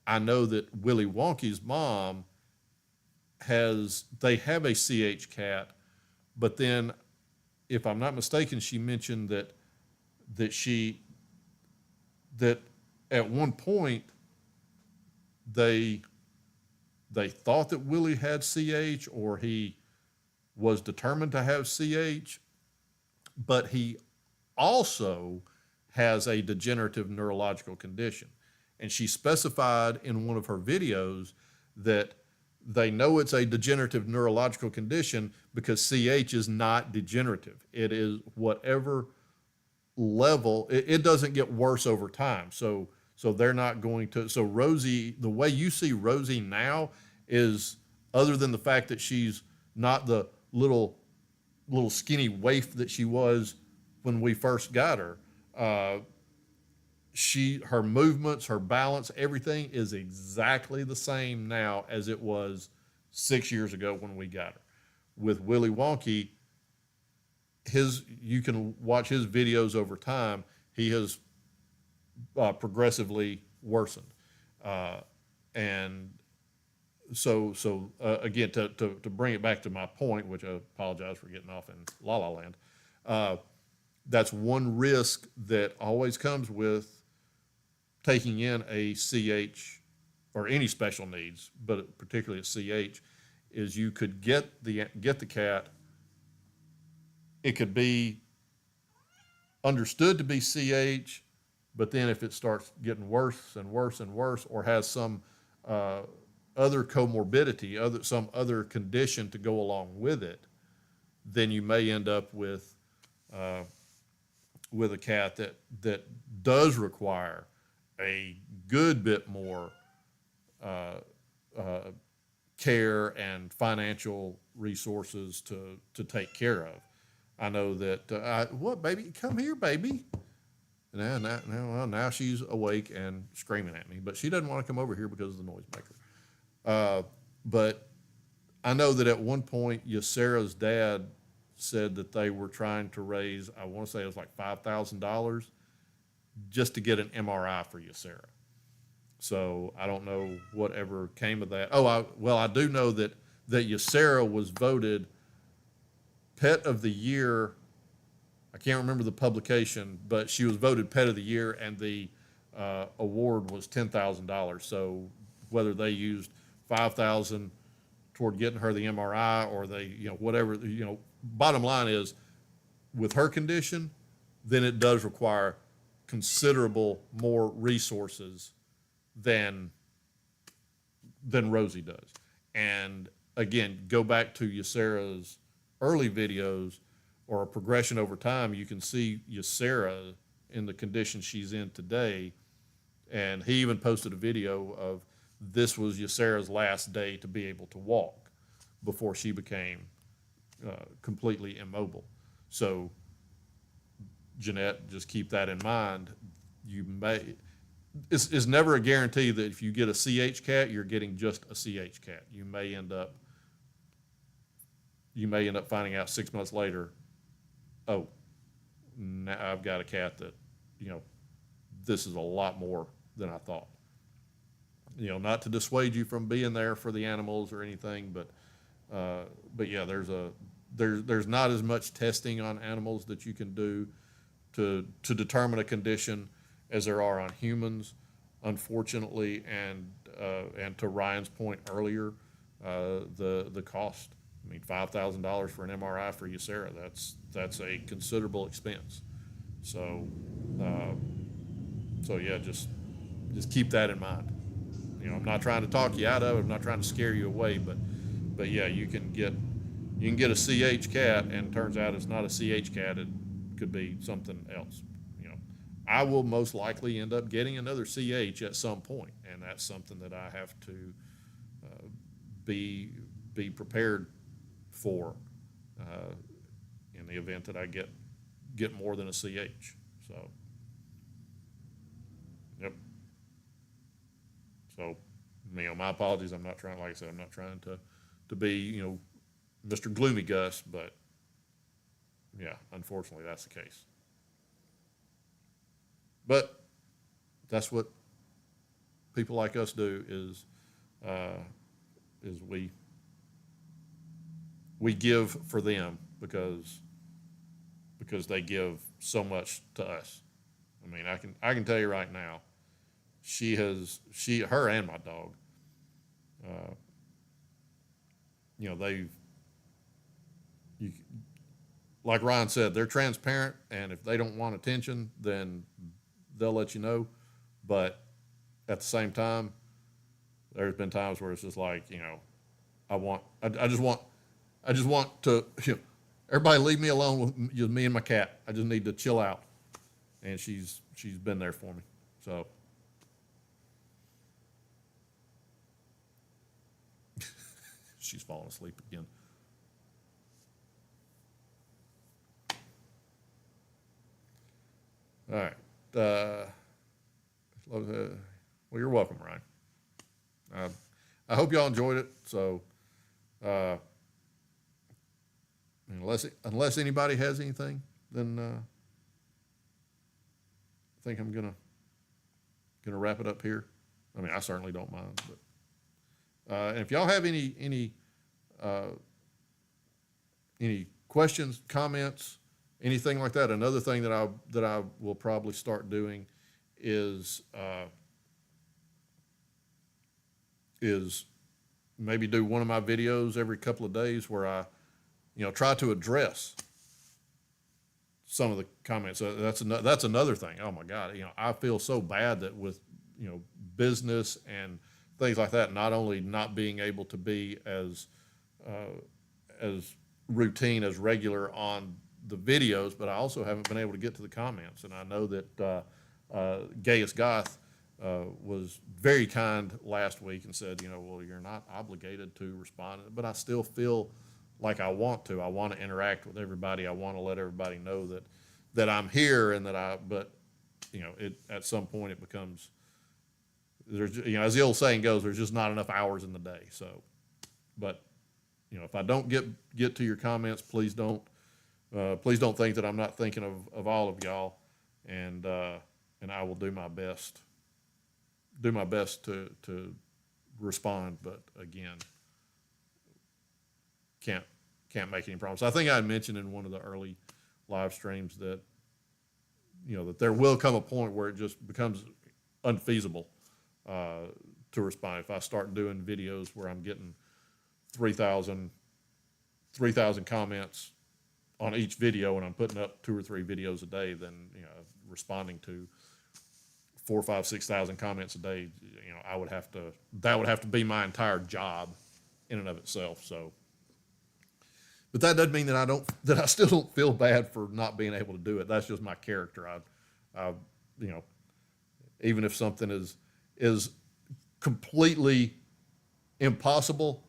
I know that Willy Wonka's mom they have a CH cat, but then, if I'm not mistaken, she mentioned that she that at one point they thought that Willie had CH, or he was determined to have CH, but he also has a degenerative neurological condition. And she specified in one of her videos that they know it's a degenerative neurological condition because CH is not degenerative. It is whatever level, it doesn't get worse over time. So they're not going to. So Rosie, the way you see Rosie now is, other than the fact that she's not the little skinny waif that she was when we first got her, her movements, her balance, everything is exactly the same now as it was 6 years ago when we got her. With Willy Wonka, you can watch his videos over time. He has progressively worsened, and so again, to bring it back to my point, which I apologize for getting off in La La Land. That's one risk that always comes with taking in a CH or any special needs, but particularly a CH, is you could get the cat. It could be understood to be CH, but then if it starts getting worse and worse and worse, or has some other comorbidity, some other condition to go along with it, then you may end up with a cat that does require a good bit more care and financial resources to take care of. I know that, what, baby? Come here, baby. Now she's awake and screaming at me, but she doesn't want to come over here because of the noisemaker. But I know that at one point, Ysera's dad said that they were trying to raise, I want to say it was like $5,000 just to get an MRI for Ysera. So I don't know whatever came of that. I do know that Ysera was voted Pet of the Year. I can't remember the publication, but she was voted Pet of the Year, and the award was $10,000. So whether they used $5,000 toward getting her the MRI, or they, whatever, bottom line is, with her condition, then it does require considerable more resources than Rosie does. And again, go back to Ysera's early videos, or a progression over time. You can see Ysera in the condition she's in today. And he even posted a video of, this was Ysera's last day to be able to walk before she became completely immobile. So, Jeanette, just keep that in mind. It's never a guarantee that if you get a CH cat, you're getting just a CH cat. You may end up finding out 6 months later, oh, now I've got a cat that, this is a lot more than I thought. Not to dissuade you from being there for the animals or anything, but yeah, there's not as much testing on animals that you can do to determine a condition as there are on humans, unfortunately. And to Ryan's point earlier, the cost. I mean, $5,000 for an MRI for Ysera, that's a considerable expense. So yeah, just keep that in mind. I'm not trying to talk you out of it. I'm not trying to scare you away, but yeah, you can get a CH cat, and turns out it's not a CH cat. It could be something else. I will most likely end up getting another CH at some point, and that's something that I have to be prepared for in the event that I get more than a CH. So, yep. So, my apologies. I'm not trying, like I said, I'm not trying to be, Mr. Gloomy Gus, but yeah, unfortunately, that's the case. But that's what people like us do is we give for them because they give so much to us. I mean, I can tell you right now, her and my dog, they've, like Ryan said, they're transparent, and if they don't want attention, then they'll let you know. But at the same time, there's been times where it's just like, I just want to, everybody leave me alone with just me and my cat. I just need to chill out. And she's been there for me. So she's falling asleep again. All right. Well, you're welcome, Ryan. I hope y'all enjoyed it. So, unless anybody has anything, then I think I'm gonna wrap it up here. I mean, I certainly don't mind. But and if y'all have any questions, comments, anything like that, another thing that I will probably start doing is maybe do one of my videos every couple of days where I, try to address some of the comments. That's another thing. Oh my God, I feel so bad that with business and things like that, not only not being able to be as routine, as regular on the videos, but I also haven't been able to get to the comments. And I know that Gaius Goth was very kind last week and said, well, you're not obligated to respond, but I still feel like I want to. I want to interact with everybody. I want to let everybody know that I'm here and but at some point it becomes, there's, as the old saying goes, there's just not enough hours in the day. So, but if I don't get to your comments, please don't think that I'm not thinking of all of y'all, and I will do my best to respond. But again, can't make any promises. I think I mentioned in one of the early live streams that that there will come a point where it just becomes unfeasible to respond. If I start doing videos where I'm getting 3,000 comments on each video, and I'm putting up 2 or 3 videos a day, then responding to 4,000, 5,000, 6,000 comments a day, that would have to be my entire job in and of itself. So, but that doesn't mean that I still don't feel bad for not being able to do it. That's just my character. I even if something is completely impossible,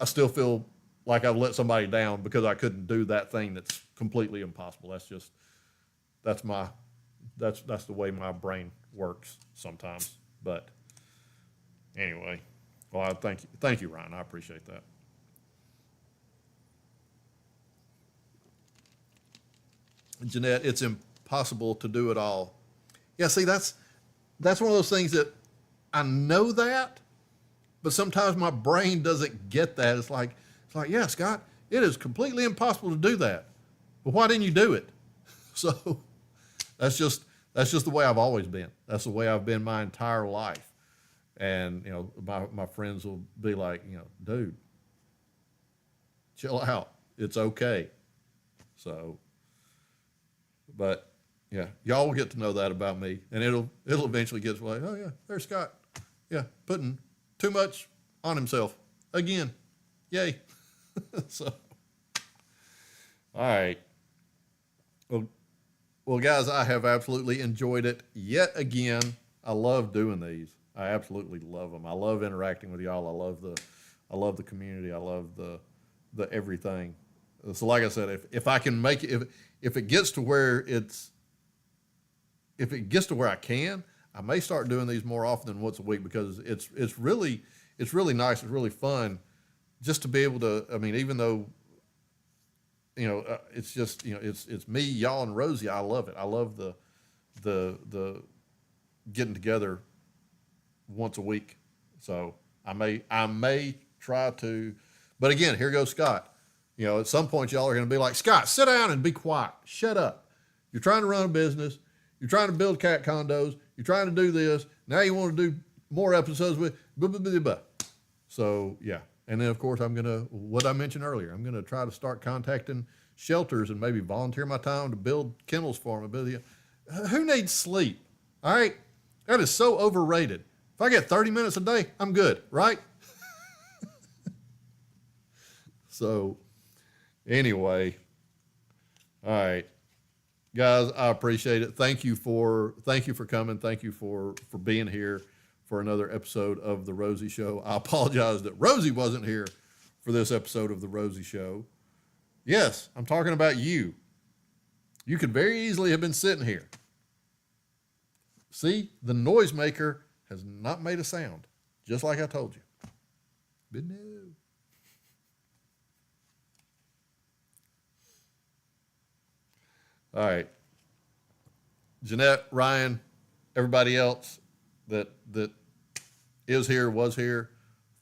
I still feel like I've let somebody down because I couldn't do that thing that's completely impossible. That's the way my brain works sometimes. But anyway, well, I thank you, Ryan. I appreciate that. Jeanette, it's impossible to do it all. Yeah, see, that's one of those things that I know that, but sometimes my brain doesn't get that. It's like, yeah, Scott, it is completely impossible to do that. But why didn't you do it? So that's just the way I've always been. That's the way I've been my entire life. And, my friends will be like, dude, chill out. It's okay. So, but yeah, y'all will get to know that about me, and it'll eventually get like, oh yeah, there's Scott. Yeah, putting too much on himself again. Yay. So, all right. Well, Well, guys, I have absolutely enjoyed it yet again. I love doing these. I absolutely love them. I love interacting with y'all. I love the community. I love the everything. So, like I said, if I can make it, if it gets to where if it gets to where I can, I may start doing these more often than once a week, because it's really nice. It's really fun just to be able to. I mean, even though it's just it's me, y'all, and Rosie. I love it. I love the getting together once a week. So I may try to, but again, here goes Scott. At some point, y'all are going to be like, Scott, sit down and be quiet. Shut up. You're trying to run a business. You're trying to build cat condos. You're trying to do this. Now you want to do more episodes with blah, blah, blah, blah. So, yeah. And then, of course, what I mentioned earlier, I'm going to try to start contacting shelters and maybe volunteer my time to build kennels for them. Who needs sleep? All right? That is so overrated. If I get 30 minutes a day, I'm good, right? So, anyway, all right. Guys, I appreciate it. Thank you for coming. Thank you for being here for another episode of The Rosie Show. I apologize that Rosie wasn't here for this episode of The Rosie Show. Yes, I'm talking about you. You could very easily have been sitting here. See, the noisemaker has not made a sound, just like I told you. But no. All right. Jeanette, Ryan, everybody else that is here, was here,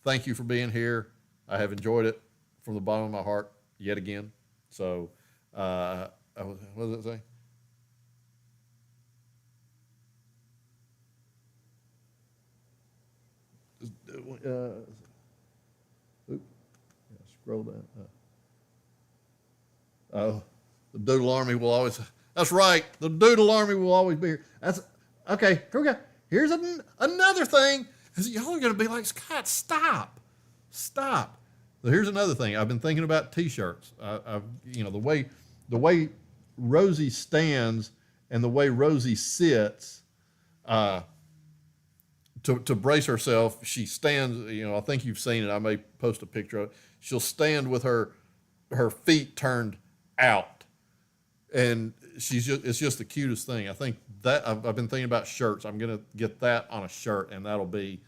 thank you for being here. I have enjoyed it from the bottom of my heart yet again. So, what does it say? Scroll down. Oh, the Doodle Army will always. That's right. The Doodle Army will always be here. That's okay. Here we go. Here's another thing. Y'all are going to be like, Scott, stop. So here's another thing. I've been thinking about T-shirts. The way Rosie stands and the way Rosie sits, to brace herself, she stands. I think you've seen it. I may post a picture of it. She'll stand with her feet turned out, and it's just the cutest thing. I think that I've been thinking about shirts. I'm gonna get that on a shirt, and that'll be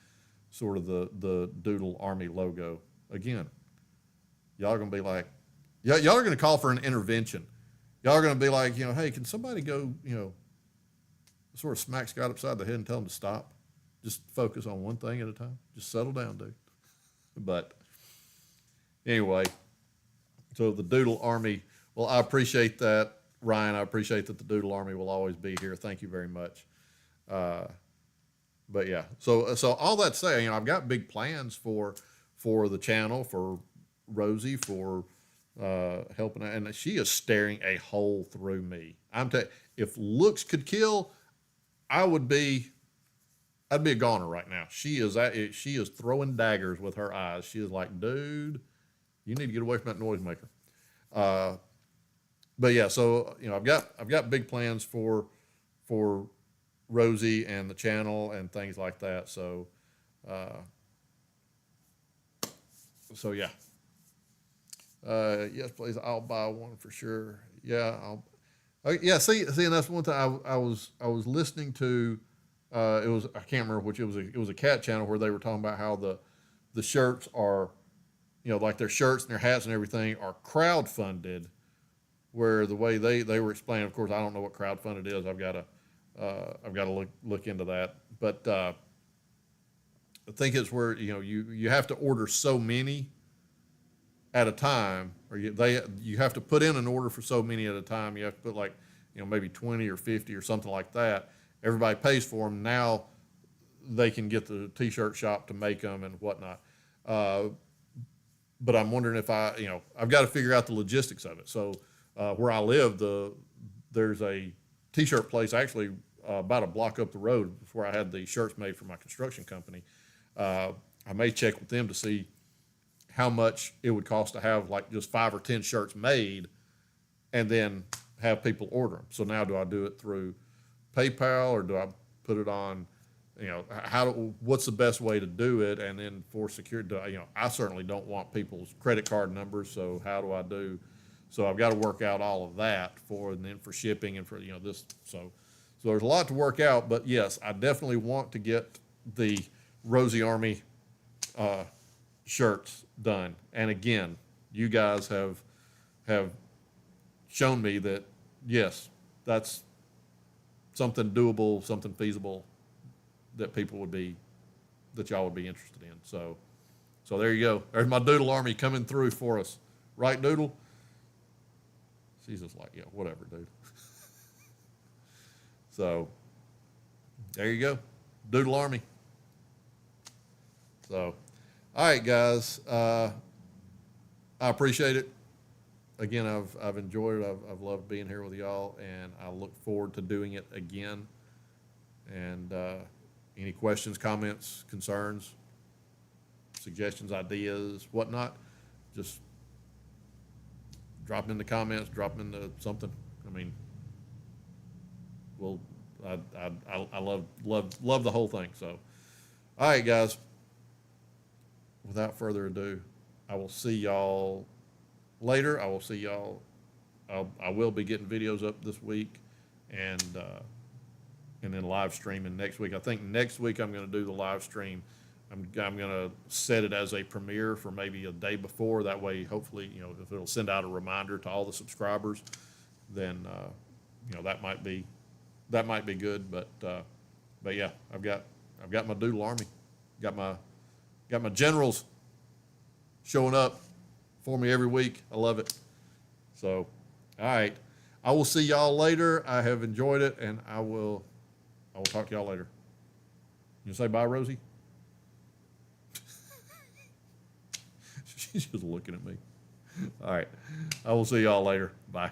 sort of the Doodle Army logo again. Y'all are gonna be like, y'all are gonna call for an intervention. Y'all are gonna be like, hey, can somebody go, sort of smack Scott upside the head and tell him to stop? Just focus on one thing at a time. Just settle down, dude. But anyway, so the Doodle Army. Well, I appreciate that, Ryan. I appreciate that the Doodle Army will always be here. Thank you very much. But yeah, so all that to say, I've got big plans for the channel, for Rosie, for helping, and she is staring a hole through me. If looks could kill, I'd be a goner right now. She is throwing daggers with her eyes. She is like, dude, you need to get away from that noisemaker. But yeah, so I've got big plans for Rosie and the channel and things like that. So yeah. Yes, please. I'll buy one for sure. Yeah, yeah. See, and that's one thing I was listening to. I can't remember which. It was a cat channel where they were talking about how the shirts are, like their shirts and their hats and everything are crowdfunded. Where the way they were explaining, of course, I don't know what crowdfunded is. I've got to look into that. But I think it's where you have to order so many at a time, or you have to put in an order for so many at a time. You have to put maybe 20 or 50 or something like that. Everybody pays for them. Now they can get the T-shirt shop to make them and whatnot. But I'm wondering if I've got to figure out the logistics of it. So where I live, there's a T-shirt place actually about a block up the road where I had the shirts made for my construction company. I may check with them to see how much it would cost to have like just 5 or 10 shirts made, and then have people order them. So now do I do it through PayPal or do I put it on, what's the best way to do it? And then for security, I certainly don't want people's credit card numbers. So how do I do? So I've got to work out all of that and then for shipping and for, this. So there's a lot to work out, but yes, I definitely want to get the Rosie Army shirts done. And again, you guys have shown me that, yes, that's something doable, something feasible that y'all would be interested in. So there you go. There's my Doodle Army coming through for us. Right, Doodle? She's just like, yeah, whatever, dude. So there you go. Doodle Army. So, all right, guys. I appreciate it. Again, I've enjoyed it. I've loved being here with y'all, and I look forward to doing it again. And any questions, comments, concerns, suggestions, ideas, whatnot, just drop them in the comments, drop them into something. I mean, I love the whole thing. So, all right, guys. Without further ado, I will see y'all later. I will be getting videos up this week, and then live streaming next week. I think next week I'm going to do the live stream. I'm going to set it as a premiere for maybe a day before. That way, hopefully, if it'll send out a reminder to all the subscribers, then that might be good. But yeah, I've got my Doodle Army, got my generals showing up for me every week. I love it. So, all right, I will see y'all later. I have enjoyed it, and I will talk to y'all later. You say bye, Rosie? She's just looking at me. All right, I will see y'all later. Bye.